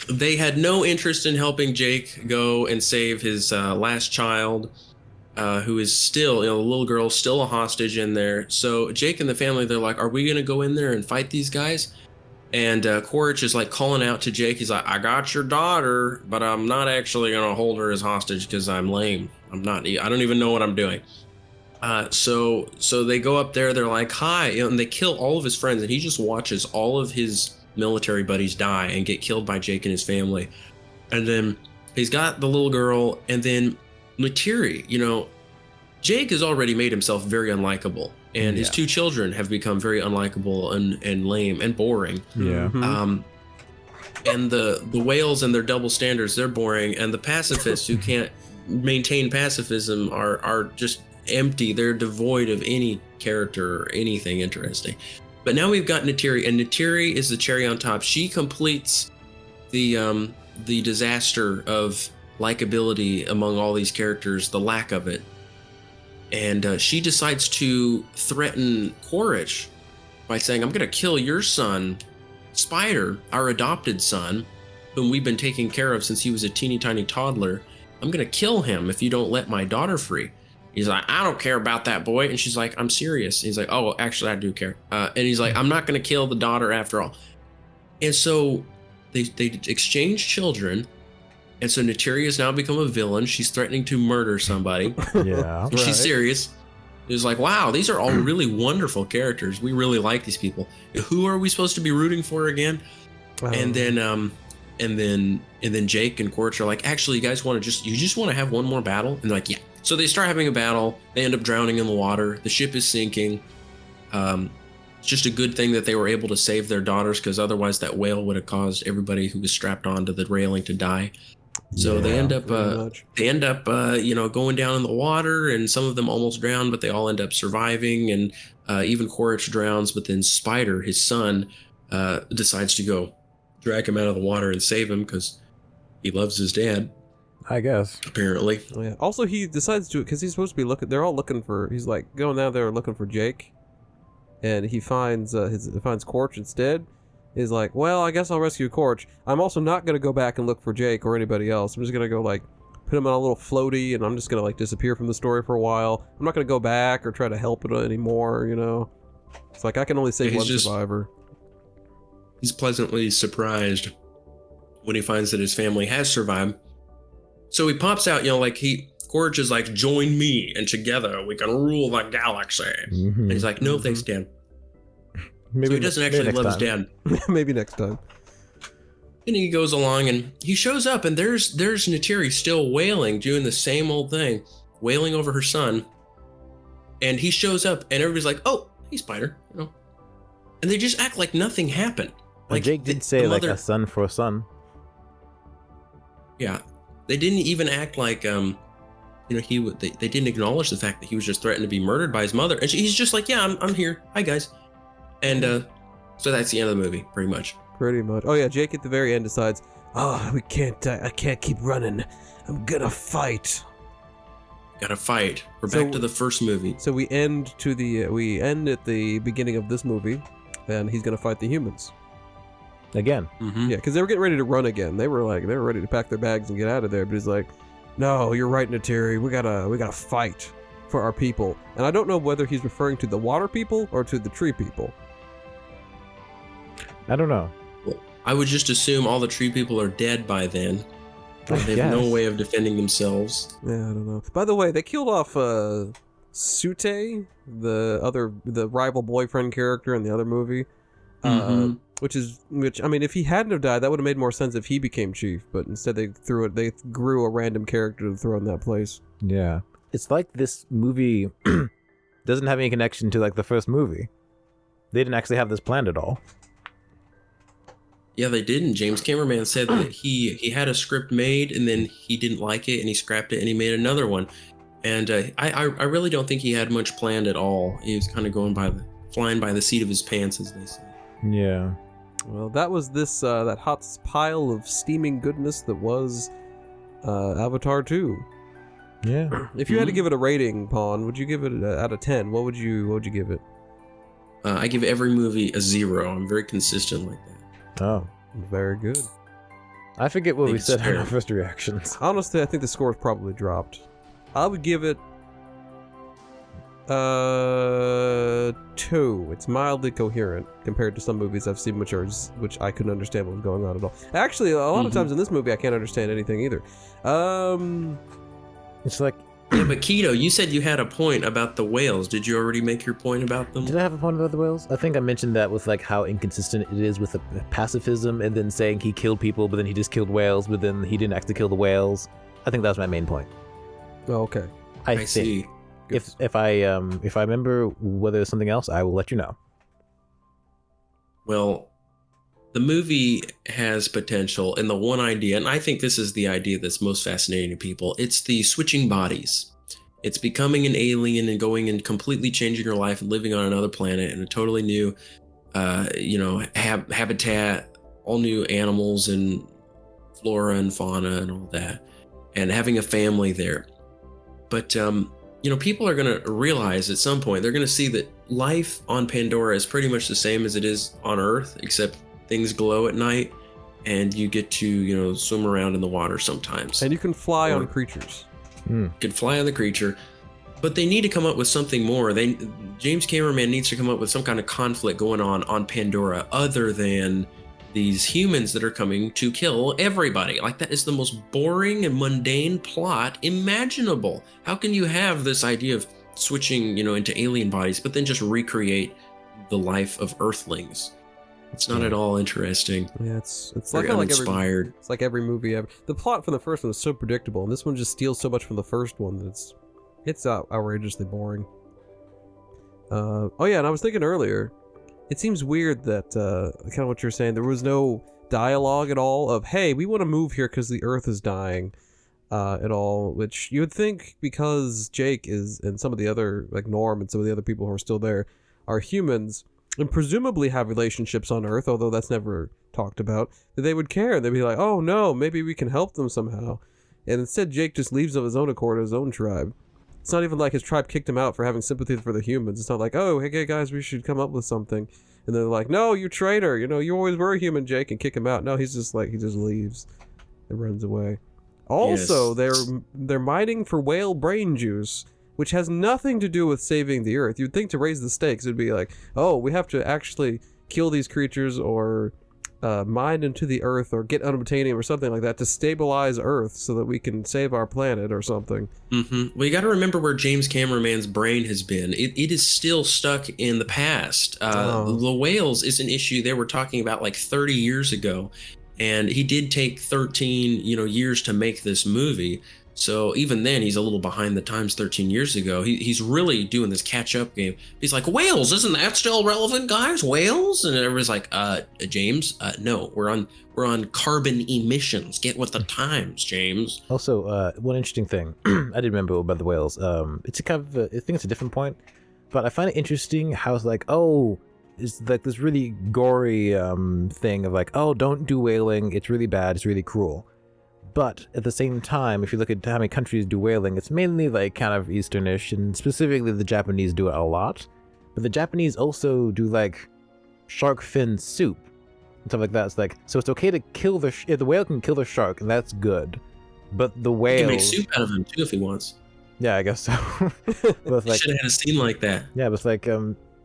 They had no interest in helping Jake go and save his last child. who is still, the little girl, still a hostage in there. So Jake and the family, they're like, are we going to go in there and fight these guys? And Quaritch is like calling out to Jake. He's like, I got your daughter, but I'm not actually going to hold her as hostage because I'm lame. I don't even know what I'm doing. So they go up there. They're like, hi. And they kill all of his friends. And he just watches all of his military buddies die and get killed by Jake and his family. And then he's got the little girl. And then Neytiri, Jake has already made himself very unlikable. And his two children have become very unlikable and lame and boring. Yeah. And the whales and their double standards, they're boring. And the pacifists who can't maintain pacifism are just empty. They're devoid of any character or anything interesting. But now we've got Neytiri, and Neytiri is the cherry on top. She completes the disaster of likability among all these characters, the lack of it. And she decides to threaten Quaritch by saying, I'm going to kill your son, Spider, our adopted son, whom we've been taking care of since he was a teeny tiny toddler. I'm going to kill him if you don't let my daughter free. He's like, I don't care about that boy. And she's like, I'm serious. He's like, oh, actually, I do care. And he's like, I'm not going to kill the daughter after all. And so they exchange children. And so Neytiri has now become a villain. She's threatening to murder somebody. Yeah. She's serious. It's like, wow, these are all really wonderful characters. We really like these people. Who are we supposed to be rooting for again? And then Jake and Quaritch are like, actually, you guys want to have one more battle? And they're like, yeah. So they start having a battle. They end up drowning in the water. The ship is sinking. It's just a good thing that they were able to save their daughters, because otherwise that whale would have caused everybody who was strapped onto the railing to die. So they end up going down in the water, and some of them almost drown, but they all end up surviving. And even Quaritch drowns, but then Spider, his son, decides to go drag him out of the water and save him because he loves his dad, I guess. apparently. Oh, yeah. Also, he decides to, because he's supposed to be looking. They're all looking for. He's like going down there looking for Jake, and he finds Quaritch instead. He's like, well, I guess I'll rescue Quaritch. I'm also not going to go back and look for Jake or anybody else. I'm just going to go, put him on a little floaty, and I'm just going to, disappear from the story for a while. I'm not going to go back or try to help it anymore, It's like, I can only save one survivor. He's pleasantly surprised when he finds that his family has survived. So he pops out, Quaritch is like, join me, and together we can rule the galaxy. Mm-hmm. And he's like, no, thanks, Dan. Maybe So he doesn't actually love his dad. Maybe next time. And he goes along, and he shows up, and there's Neytiri still wailing, doing the same old thing, wailing over her son. And he shows up, and everybody's like, oh, hey, Spider. And they just act like nothing happened. Like Jake did say, a son for a son. Yeah. They didn't even act like, they didn't acknowledge the fact that he was just threatened to be murdered by his mother. And he's just like, yeah, I'm here. Hi, guys. And so that's the end of the movie, pretty much. Pretty much. Oh, yeah, Jake at the very end decides, I can't keep running. I'm gonna fight. Gotta fight. We're back to the first movie. So we end at the beginning of this movie, and he's gonna fight the humans. Again. Mm-hmm. Yeah, because they were getting ready to run again. They were ready to pack their bags and get out of there, but he's like, no, you're right, Neytiri. We gotta fight for our people. And I don't know whether he's referring to the water people or to the tree people. I don't know. Well, I would just assume all the tree people are dead by then. They have no way of defending themselves. Yeah, I don't know. By the way, they killed off Sute, the rival boyfriend character in the other movie. Which if he hadn't have died, that would have made more sense if he became chief. But instead, they grew a random character to throw in that place. Yeah, it's like this movie doesn't have any connection to the first movie. They didn't actually have this planned at all. Yeah, they didn't. James Cameraman said that he had a script made, and then he didn't like it, and he scrapped it, and he made another one. And I really don't think he had much planned at all. He was kind of flying by the seat of his pants, as they say. Yeah. Well, that was that hot pile of steaming goodness that was Avatar 2. Yeah. If you had to give it a rating, Pawn, would you give it out of 10? What would you give it? I give every movie a 0. I'm very consistent like that. Oh. Very good. I forget what we said in our first reactions. Honestly, I think the score is probably dropped. I would give it 2. It's mildly coherent compared to some movies I've seen which I couldn't understand what was going on at all. Actually, a lot of times in this movie I can't understand anything either. It's like, Yeah, but Keto, you said you had a point about the whales. Did you already make your point about them? did I have a point about the whales? I think I mentioned that with like how inconsistent it is with the pacifism, and then saying he killed people, but then he just killed whales, but then he didn't actually kill the whales. I think that was my main point. Oh, okay. I I think. see. If I remember whether there's something else, I will let you know. Well, the movie has potential, and the one idea, and I think this is the idea that's most fascinating to people, it's the switching bodies. It's becoming an alien and going and completely changing your life and living on another planet in a totally new, habitat, all new animals and flora and fauna and all that, and having a family there. But people are going to realize at some point, they're going to see that life on Pandora is pretty much the same as it is on Earth, except things glow at night and you get to, swim around in the water sometimes. And you can fly on creatures. You can fly on the creature, but they need to come up with something more. James Cameraman needs to come up with some kind of conflict going on Pandora other than these humans that are coming to kill everybody. Like, that is the most boring and mundane plot imaginable. How can you have this idea of switching, into alien bodies, but then just recreate the life of Earthlings? It's not at all interesting. Yeah, it's Or like uninspired. it's like every movie ever. The plot from the first one is so predictable, and this one just steals so much from the first one that it's outrageously boring. And I was thinking earlier, it seems weird that kind of what you're saying. There was no dialogue at all of, hey, we want to move here because the Earth is dying, at all. Which you would think, because Jake is, and some of the other, like Norm and some of the other people who are still there, are humans and presumably have relationships on Earth, although that's never talked about, that they would care. They'd be like, oh no, maybe we can help them somehow. And instead, Jake just leaves of his own accord, his own tribe. It's not even like his tribe kicked him out for having sympathy for the humans. It's not like, oh, hey guys, we should come up with something. And they're like, no, you traitor. You always were a human, Jake, and kick him out. No, he just leaves and runs away. Also, Yes. they're mining for whale brain juice, which has nothing to do with saving the Earth. You'd think to raise the stakes, it'd be like, oh, we have to actually kill these creatures or mine into the Earth or get unobtainium or something like that to stabilize Earth so that we can save our planet or something. Well, you got to remember where James Cameraman's brain has been. It is still stuck in the past. The whales is an issue they were talking about like 30 years ago. And he did take 13, years to make this movie. So even then, he's a little behind the times 13 years ago. He's really doing this catch-up game. He's like, whales, isn't that still relevant, guys? Whales? And everybody's like, James, no, we're on carbon emissions. Get with the times, James. Also, one interesting thing I did remember about the whales. It's a kind of I think it's a different point, but I find it interesting how it's like, it's like this really gory thing of like, oh, don't do whaling. It's really bad. It's really cruel. But at the same time, if you look at how many countries do whaling, it's mainly like kind of Easternish, and specifically the Japanese do it a lot. But the Japanese also do like shark fin soup and stuff like that. It's like, so it's okay to kill the whale can kill the shark, and that's good. But the whale He can make soup out of him too if he wants. Yeah, I guess so. But it's like, Should have had a scene like that. yeah, but it's like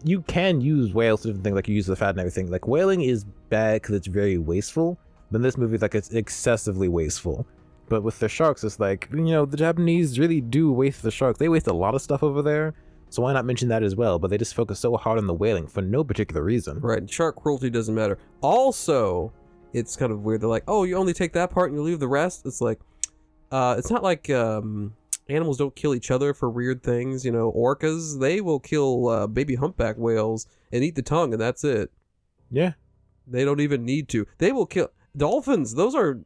you can use whales to different things, like you use the fat and everything. Like whaling is bad because it's very wasteful. But in this movie, like it's excessively wasteful. But with the sharks, it's like, the Japanese really do waste the sharks. They waste a lot of stuff over there. So why not mention that as well? But they just focus so hard on the whaling for no particular reason. Right, shark cruelty doesn't matter. Also, it's kind of weird. They're like, oh, you only take that part and you leave the rest? It's like, it's not like animals don't kill each other for weird things. Orcas, they will kill baby humpback whales and eat the tongue, and that's it. Yeah. They don't even need to. They will kill dolphins. Those are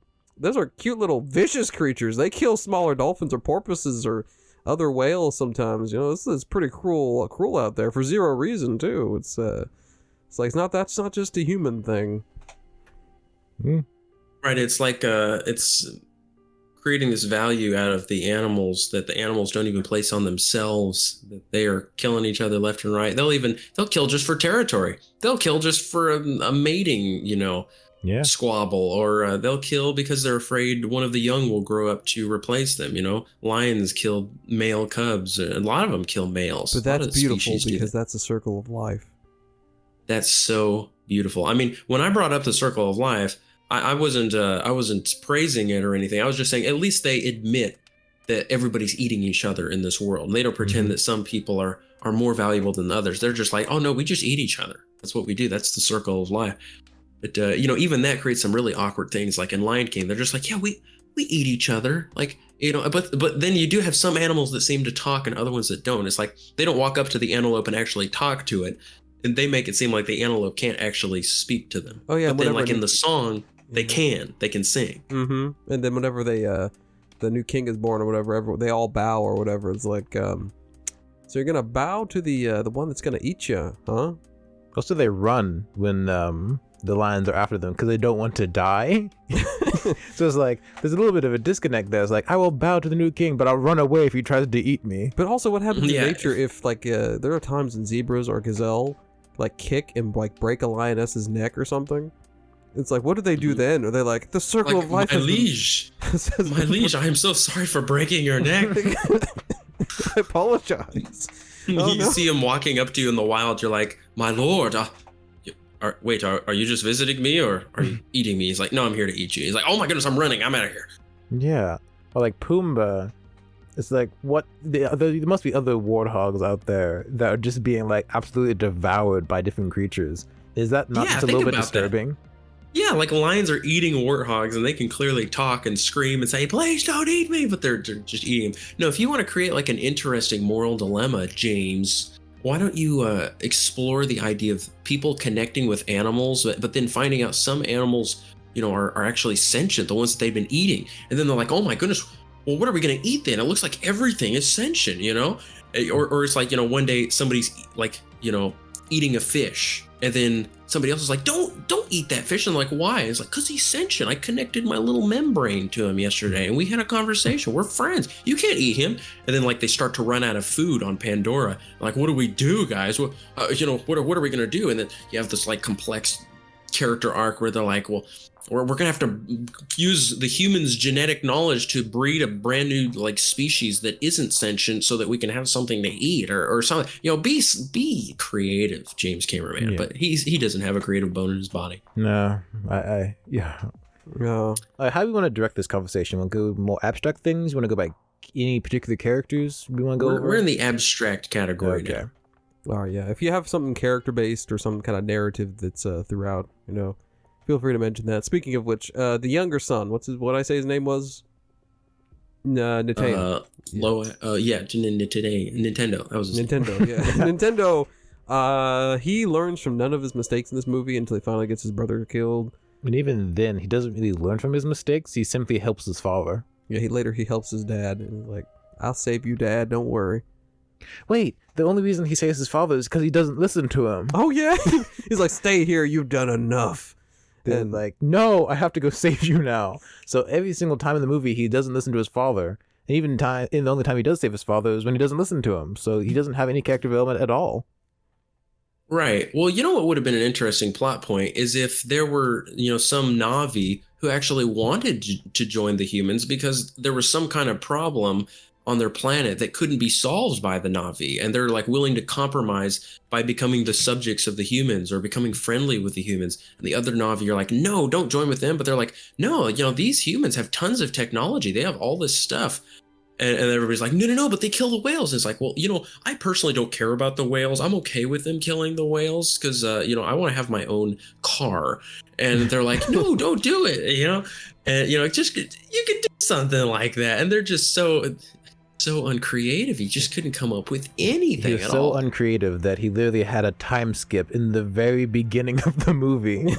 cute little vicious creatures. They kill smaller dolphins or porpoises or other whales sometimes. This is pretty cruel out there for zero reason too. It's like that's not just a human thing. Right, it's like it's creating this value out of the animals that the animals don't even place on themselves, that they are killing each other left and right. They'll kill just for territory. They'll kill just for a mating, Yeah. squabble, or they'll kill because they're afraid one of the young will grow up to replace them. Lions kill male cubs. A lot of them kill males. But A lot that's of the beautiful species do because that. that's a circle of life. That's so beautiful. I mean, when I brought up the circle of life, I wasn't praising it or anything. I was just saying at least they admit that everybody's eating each other in this world. They don't pretend that some people are more valuable than others. They're just like, oh no, we just eat each other. That's what we do. That's the circle of life. But even that creates some really awkward things. Like in Lion King, they're just like, yeah, we eat each other. Like, but then you do have some animals that seem to talk and other ones that don't. It's like they don't walk up to the antelope and actually talk to it, and they make it seem like the antelope can't actually speak to them. Oh yeah, but then like in the song, they can sing. Mm-hmm. And then whenever the new king is born or whatever, they all bow or whatever. It's like, so you're gonna bow to the one that's gonna eat you, huh? Also, they run when the lions are after them because they don't want to die. So it's like there's a little bit of a disconnect there. It's like, I will bow to the new king, but I'll run away if he tries to eat me. But also, what happens in nature if like there are times when zebras or gazelle like kick and like break a lioness's neck or something? It's like, what do they do then? Are they like, the circle of life? My liege, my liege, I am so sorry for breaking your neck. I apologize. You see him walking up to you in the wild. You're like, my lord. Wait, are you just visiting me or are you eating me? He's like, no, I'm here to eat you. He's like, oh my goodness, I'm running. I'm out of here. Yeah. Or like Pumbaa. It's like, there must be other warthogs out there that are just being like absolutely devoured by different creatures. Is that not just a little bit disturbing? That. Yeah, like lions are eating warthogs and they can clearly talk and scream and say, please don't eat me, but they're just eating them. No, if you want to create like an interesting moral dilemma, James, why don't you explore the idea of people connecting with animals, but then finding out some animals, are actually sentient, the ones that they've been eating. And then they're like, oh my goodness, well, what are we going to eat then? It looks like everything is sentient, Or it's like, one day somebody's like, eating a fish. And then somebody else is like, don't eat that fish. And I'm like, why? It's like, because he's sentient. I connected my little membrane to him yesterday and we had a conversation. We're friends. You can't eat him. And then like they start to run out of food on Pandora. Like, what do we do, guys? Well, what are we going to do? And then you have this like complex character arc where they're like, well, we're going to have to use the human's genetic knowledge to breed a brand new like species that isn't sentient so that we can have something to eat or something. Be creative, James Cameraman. Yeah. But he doesn't have a creative bone in his body. No, yeah. No. How do we want to direct this conversation? Want to go more abstract things? You want to go by any particular characters we want to go over? We're in the abstract category now. All right, yeah. If you have something character based or some kind of narrative that's throughout, feel free to mention that. Speaking of which, the younger son, what I say his name was? Neteyam. Nintendo. That was his Nintendo, yeah. Nintendo, he learns from none of his mistakes in this movie until he finally gets his brother killed. And even then, he doesn't really learn from his mistakes. He simply helps his father. Yeah, he helps his dad. And he's like, I'll save you, Dad. Don't worry. Wait, the only reason he saves his father is because he doesn't listen to him. Oh, yeah? He's like, stay here. You've done enough. And like, no, I have to go save you now. So every single time in the movie, he doesn't listen to his father. And even the only time he does save his father is when he doesn't listen to him. So he doesn't have any character development at all. Right. Well, what would have been an interesting plot point is if there were, some Na'vi who actually wanted to join the humans because there was some kind of problem on their planet that couldn't be solved by the Na'vi, and they're like willing to compromise by becoming the subjects of the humans or becoming friendly with the humans. And the other Na'vi are like, no, don't join with them. But they're like, no, these humans have tons of technology. They have all this stuff. And everybody's like, no, but they kill the whales. And it's like, well, I personally don't care about the whales. I'm okay with them killing the whales because, I want to have my own car. And they're like, no, don't do it, And, just, you could do something like that. And they're just so uncreative. He just couldn't come up with anything at all. He was so uncreative that he literally had a time skip in the very beginning of the movie.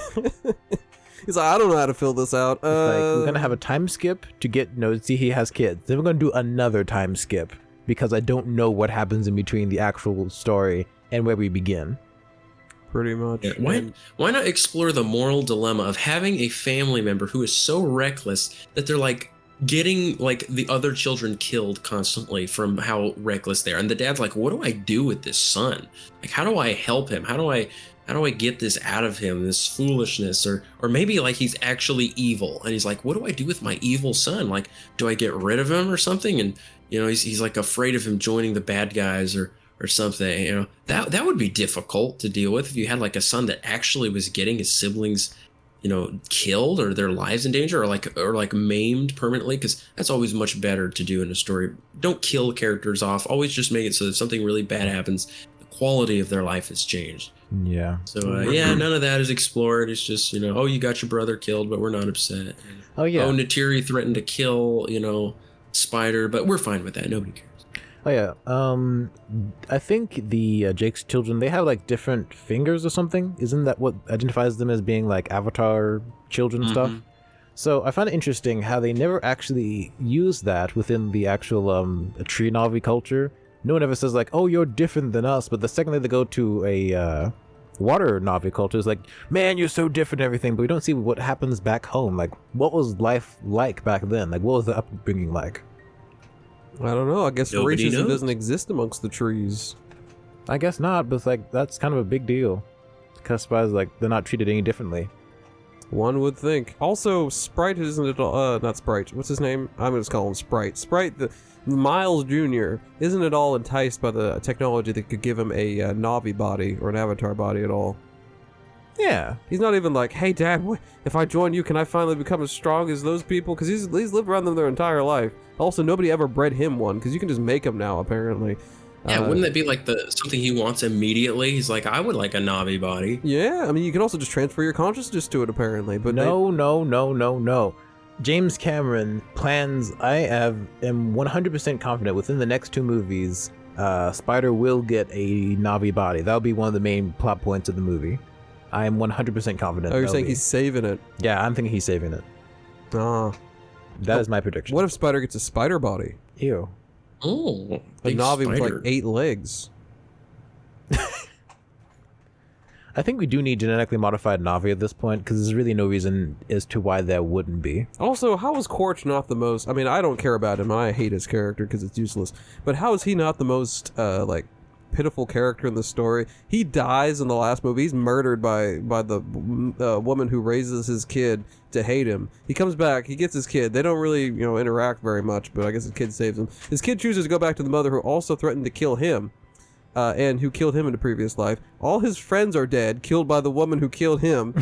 He's like, I don't know how to fill this out. We're going to have a time skip to see he has kids. Then we're going to do another time skip because I don't know what happens in between the actual story and where we begin. Pretty much. Yeah, why not explore the moral dilemma of having a family member who is so reckless that they're like getting like the other children killed constantly from how reckless they are. And the dad's like, what do I do with this son? Like, how do I help him? How do I how do I get this out of him, this foolishness, or maybe like he's actually evil, and he's like, what do I do with my evil son? Like, do I get rid of him or something? And he's like afraid of him joining the bad guys or something. That would be difficult to deal with if you had like a son that actually was getting his siblings killed or their lives in danger or like maimed permanently, because that's always much better to do in a story. Don't kill characters off, always just make it so if something really bad happens, the quality of their life has changed. Yeah. So none of that is explored. It's just oh, you got your brother killed, but we're not upset. Oh yeah. Oh, Neytiri threatened to kill Spider, but we're fine with that. Nobody cares. Oh yeah. I think the Jake's children, they have like different fingers or something. Isn't that what identifies them as being like Avatar children stuff? So I find it interesting how they never actually use that within the actual tree Navi culture. No one ever says like, oh, you're different than us. But the second they go to a water Navi culture, it's like, man, you're so different and everything. But we don't see what happens back home. Like, what was life like back then? Like, what was the upbringing like? I don't know. I guess Nobody racism knows. doesn't exist amongst the trees. I guess not, but it's like, that's kind of a big deal. Because like, they're not treated any differently. One would think. Also, Sprite isn't it all, not Sprite. What's his name? I'm gonna just call him Sprite. Sprite, the Miles Jr. isn't at all enticed by the technology that could give him a Navi body or an Avatar body at all. Yeah. He's not even like, hey Dad, if I join you, can I finally become as strong as those people? Because he's lived around them their entire life. Also, nobody ever bred him one, because you can just make them now, apparently. Yeah, wouldn't that be like something he wants immediately? He's like, I would like a Navi body. Yeah, I mean, you can also just transfer your consciousness to it, apparently. But No. James Cameron plans, I am 100% confident within the next 2 movies, Spider will get a Navi body. That'll be one of the main plot points of the movie. I am 100% confident. Oh, you're saying he's saving it? Yeah, I'm thinking he's saving it. Ah. That is my prediction. What if Spider gets a spider body? Ew. Oh, A big Navi with like spider. 8 legs. I think we do need genetically modified Navi at this point, because there's really no reason as to why there wouldn't be. Also, how is Quarch not the most... I mean, I don't care about him, and I hate his character because it's useless. But how is he not the most, pitiful character in the story? He dies in the last movie. He's murdered by the woman who raises his kid to hate him. He comes back. He gets his kid. They don't really, interact very much, but I guess his kid saves him. His kid chooses to go back to the mother who also threatened to kill him. And who killed him in a previous life. All his friends are dead, killed by the woman who killed him.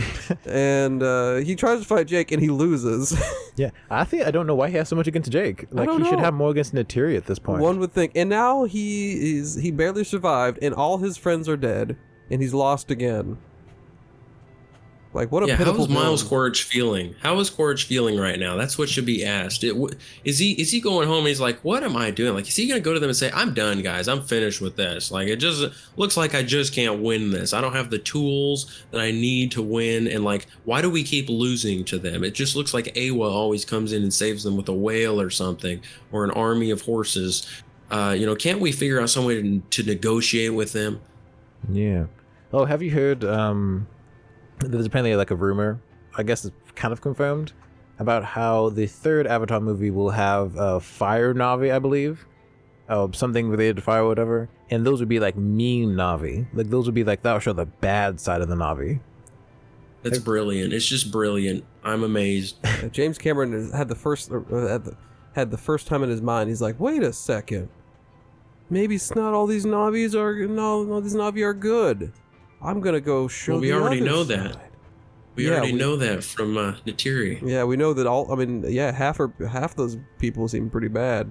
And he tries to fight Jake, and he loses. Yeah, I don't know why he has so much against Jake. Like, don't he should know. have more against Neytiri at this point. One would think. And now he barely survived, and all his friends are dead, and he's lost again. Like, what a how pitiful is Miles villain. Quaritch feeling? How is Quaritch feeling right now? That's what should be asked. Is he going home and he's like, what am I doing? Like, is he going to go to them and say, I'm done, guys. I'm finished with this. Like, it just looks like I just can't win this. I don't have the tools that I need to win. And like, why do we keep losing to them? It just looks like Awa always comes in and saves them with a whale or something, or an army of horses. Can't we figure out some way to negotiate with them? Yeah. Oh, have you heard, there's apparently like a rumor, I guess it's kind of confirmed, about how the 3rd Avatar movie will have a fire Navi, I believe. Something related to fire or whatever. And those would be like mean Navi. Like, those would be like, that'll show the bad side of the Navi. That's brilliant. It's just brilliant. I'm amazed. James Cameron has had had the first time in his mind. He's like, wait a second. Maybe it's not all these Navis are good. I'm gonna go show. Well, we the already other know side. that. We already know that from Neytiri. Yeah, we know that all. I mean, yeah, half those people seem pretty bad.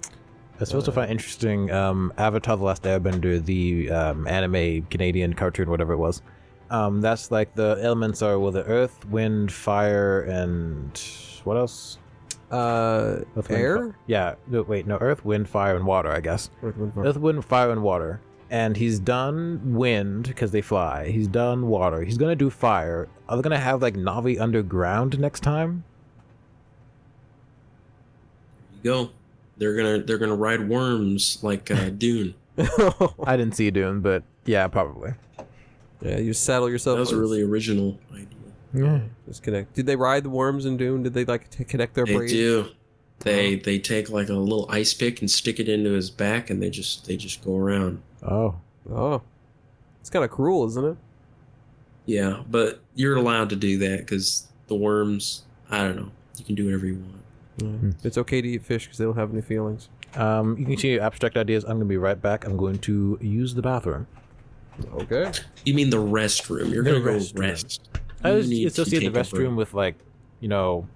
I was supposed to find interesting Avatar: The Last Airbender, the anime Canadian cartoon, whatever it was. That's like the elements are the earth, wind, fire, and what else? Earth, Air? Yeah. No, wait, no. Earth, wind, fire, and water, I guess. Earth, wind, fire, and water. And he's done wind because they fly. He's done water. He's gonna do fire. Are they gonna have like Navi underground next time? There you go. They're gonna ride worms like Dune. I didn't see Dune, but yeah, probably. Yeah, you saddle yourself. That was a really original idea. Yeah. Just connect. Did they ride the worms in Dune? Did they like to connect their They braids? do. They take like a little ice pick and stick it into his back, and they just go around. Oh. Oh, it's kind of cruel, isn't it? Yeah, but you're allowed to do that because the worms, I don't know. You can do whatever you want. It's okay to eat fish because they don't have any feelings. You can continue abstract ideas. I'm going to be right back. I'm going to use the bathroom. Okay. You mean the restroom? You're The gonna go restroom. rest. I You was need to associate the take a break. restroom with like, you know,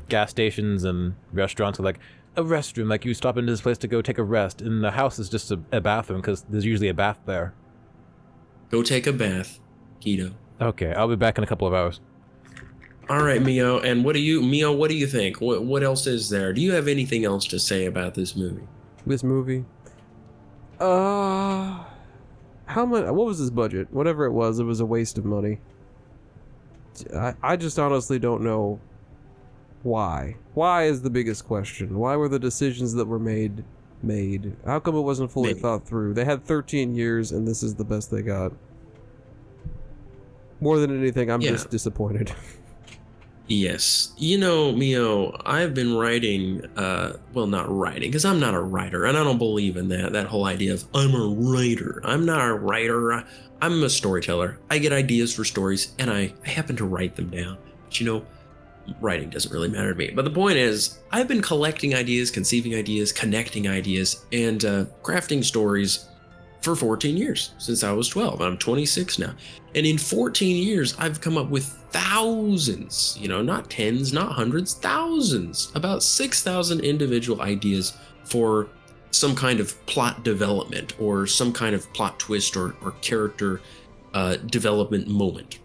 gas stations and restaurants with like a restroom. Like you stop into this place to go take a rest, and the house is just a bathroom because there's usually a bath there. Go take a bath, Keto. Okay, I'll be back in a couple of hours. All right, Mio. And what do you think? What else is there? Do you have anything else to say about this movie? This movie. How much? What was his budget? Whatever it was a waste of money. I just honestly don't know why. Why is the biggest question. Why were the decisions that were made? How come it wasn't fully thought through? They had 13 years, and this is the best they got. More than anything, I'm just disappointed. Yes. You know, Mio, I've been writing, well, not writing, because I'm not a writer, and I don't believe in that whole idea of I'm a writer. I'm not a writer. I'm a storyteller. I get ideas for stories, and I happen to write them down. But you know, writing doesn't really matter to me. But the point is, I've been collecting ideas, conceiving ideas, connecting ideas, and crafting stories for 14 years, since I was 12. I'm 26 now. And in 14 years, I've come up with thousands, you know, not tens, not hundreds, thousands, about 6,000 individual ideas for some kind of plot development or some kind of plot twist or character development moment.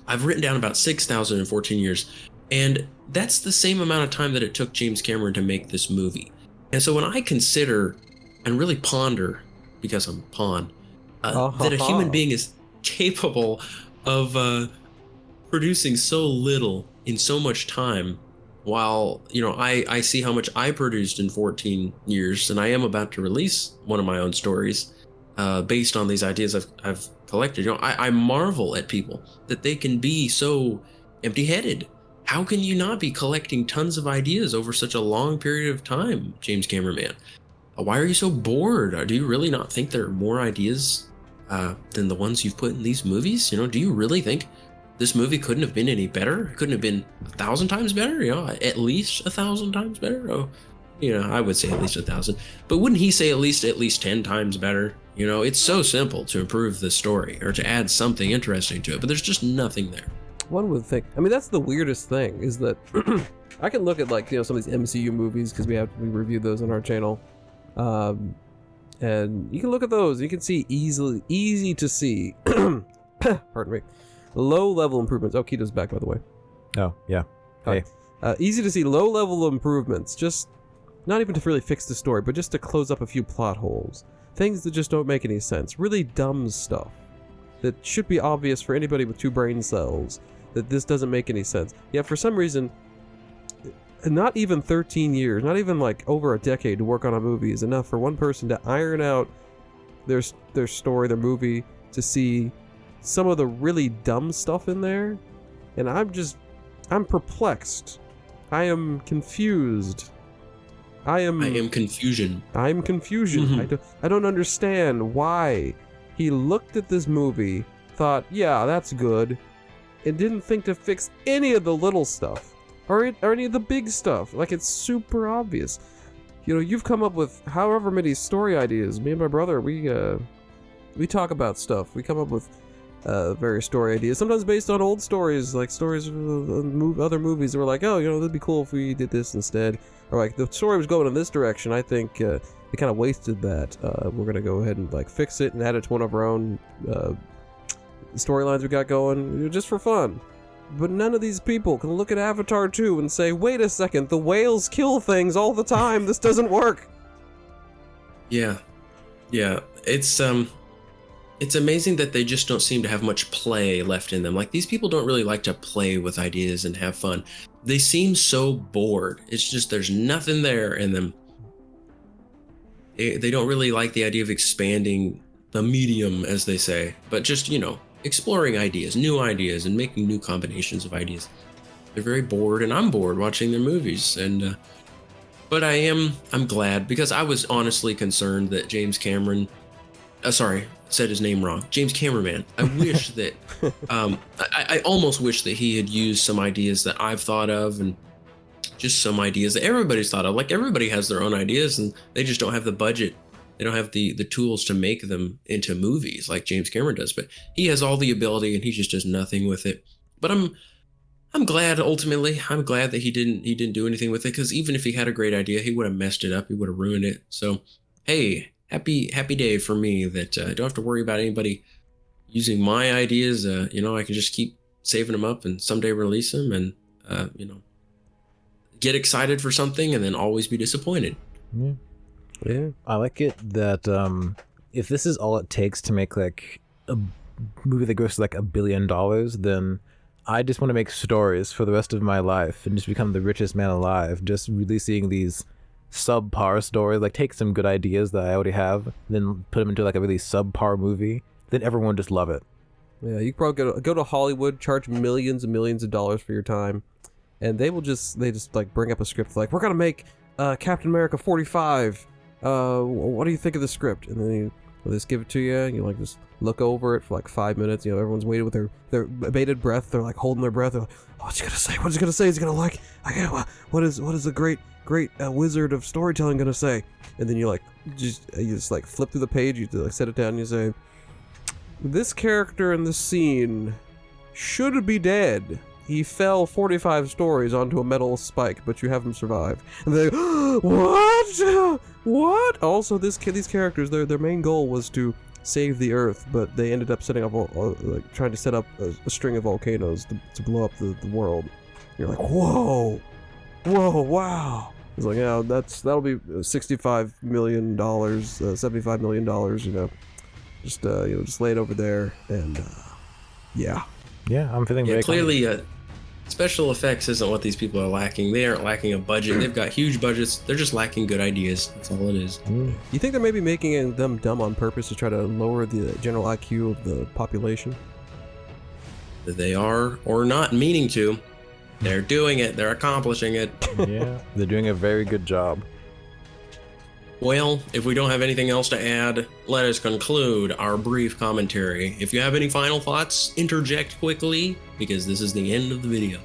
I've written down about 6,000 in 14 years, and that's the same amount of time that it took James Cameron to make this movie. And so when I consider and really ponder, because I'm a pawn, that a human being is capable of producing so little in so much time, while, you know, I see how much I produced in 14 years, and I am about to release one of my own stories based on these ideas I've collected. You know, I marvel at people that they can be so empty-headed. How can you not be collecting tons of ideas over such a long period of time, James Cameron, man? Why are you so bored? Do you really not think there are more ideas than the ones you've put in these movies? You know, do you really think this movie couldn't have been any better? It couldn't have been 1,000 times better? You know, at least 1,000 times better? Oh, you know, I would say at least 1,000. But wouldn't he say at least 10 times better? You know, it's so simple to improve the story or to add something interesting to it, but there's just nothing there. One would think. I mean, that's the weirdest thing, is that I can look at, like, you know, some of these MCU movies, because we reviewed those on our channel. And you can look at those. You can see easy to see. Pardon me. Low-level improvements. Oh, Keto's back, by the way. Oh, yeah. Hey. Easy to see low-level improvements. Just not even to really fix the story, but just to close up a few plot holes. Things that just don't make any sense. Really dumb stuff that should be obvious for anybody with 2 brain cells, that this doesn't make any sense. Yet for some reason, not even 13 years, not even like over a decade to work on a movie is enough for one person to iron out their story, their movie, to see some of the really dumb stuff in there. And I'm perplexed. I am confused. I am confusion. I'm confusion. Mm-hmm. I don't understand why he looked at this movie, thought, yeah, that's good, and didn't think to fix any of the little stuff. Or any of the big stuff. Like, it's super obvious. You know, you've come up with however many story ideas. Me and my brother, we talk about stuff. We come up with various story ideas, sometimes based on old stories, like stories of other movies. We're like, oh, you know, that'd be cool if we did this instead. Or like, the story was going in this direction. I think they kind of wasted that. We're gonna go ahead and like fix it and add it to one of our own storylines we got going, just for fun. But none of these people can look at Avatar 2 and say, wait a second, the whales kill things all the time. This doesn't work. Yeah. It's amazing that they just don't seem to have much play left in them. Like, these people don't really like to play with ideas and have fun. They seem so bored. It's just there's nothing there in them. They don't really like the idea of expanding the medium, as they say, but just, you know, exploring ideas, new ideas, and making new combinations of ideas. They're very bored, and I'm bored watching their movies. And but I'm glad, because I was honestly concerned that James Cameron sorry, said his name wrong. James Cameraman. I wish that, I almost wish that he had used some ideas that I've thought of, and just some ideas that everybody's thought of. Like, everybody has their own ideas, and they just don't have the budget. They don't have the tools to make them into movies like James Cameron does. But he has all the ability, and he just does nothing with it. But I'm glad, ultimately. I'm glad that he didn't do anything with it, because even if he had a great idea, he would have messed it up. He would have ruined it. So, hey, happy day for me that I don't have to worry about anybody using my ideas. I can just keep saving them up and someday release them, and get excited for something and then always be disappointed. Yeah. I like it that if this is all it takes to make like a movie that goes to like $1 billion, then I just want to make stories for the rest of my life and just become the richest man alive, just releasing these subpar stories. Like, take some good ideas that I already have, then put them into like a really subpar movie, then everyone just love it. Yeah, you can probably go to Hollywood, charge millions and millions of dollars for your time, and they just like bring up a script like, we're gonna make Captain America 45. What do you think of the script? And then they'll just give it to you, and you like just look over it for like 5 minutes. Everyone's waiting with their bated breath. They're like holding their breath. They're like, oh, what's he gonna say? What's he gonna say? Is he gonna like? What is the great wizard of storytelling gonna say? And then you just like flip through the page. You like set it down. And you say, this character in this scene should be dead. He fell 45 stories onto a metal spike, but you have him survive. And they're like, what? Also, these characters, their main goal was to save the Earth, but they ended up setting up, trying to set up a string of volcanoes to blow up the world. You're like, whoa, wow. It's like, yeah, that'll be $65 million, $75 million, just lay it over there, and yeah. Yeah, I'm feeling very clearly. Special effects isn't what these people are lacking. They aren't lacking a budget. They've got huge budgets. They're just lacking good ideas. That's all it is. You think they're maybe making them dumb on purpose to try to lower the general IQ of the population? They are, or not meaning to. They're doing it. They're accomplishing it. Yeah, they're doing a very good job. Well, if we don't have anything else to add, let us conclude our brief commentary. If you have any final thoughts, interject quickly, because this is the end of the video.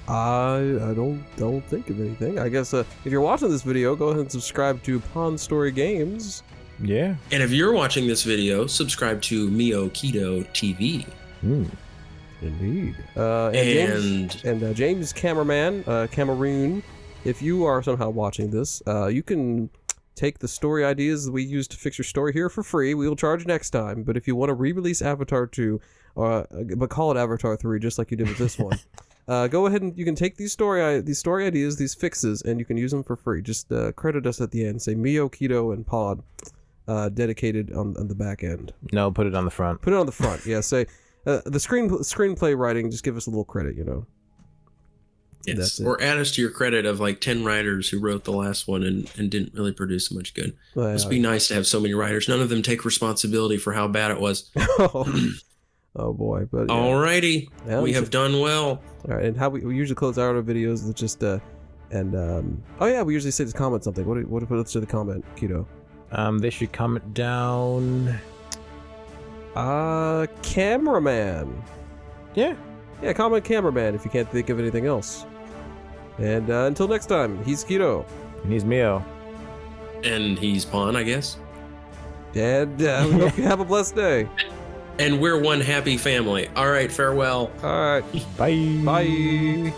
I don't think of anything. I guess if you're watching this video, go ahead and subscribe to Ponstory Games. Yeah. And if you're watching this video, subscribe to Mio Keto TV. Indeed. James Cameraman, Cameroon, if you are somehow watching this, you can take the story ideas that we use to fix your story here for free. We will charge next time. But if you want to re-release Avatar 2, but call it Avatar 3, just like you did with this one, go ahead and you can take these story ideas, these fixes, and you can use them for free. Just credit us at the end. Say Mio, Keto, and Pod, dedicated on the back end. No, put it on the front. Put it on the front. Yeah, say the screenplay writing. Just give us a little credit, Yes, or add us to your credit of like 10 writers who wrote the last one and didn't really produce much good. Well, it must be nice to have so many writers. None of them take responsibility for how bad it was. Oh boy! But yeah. Alrighty, yeah, we have done well. All right, and how we usually close our videos with just we usually say to comment something. Let's do the comment, Keto. They should comment down. Cameraman. Yeah, comment cameraman if you can't think of anything else. And until next time, he's Keto. And he's Mio. And he's Pon, I guess. And we hope you have a blessed day. And we're one happy family. All right, farewell. All right. Bye. Bye.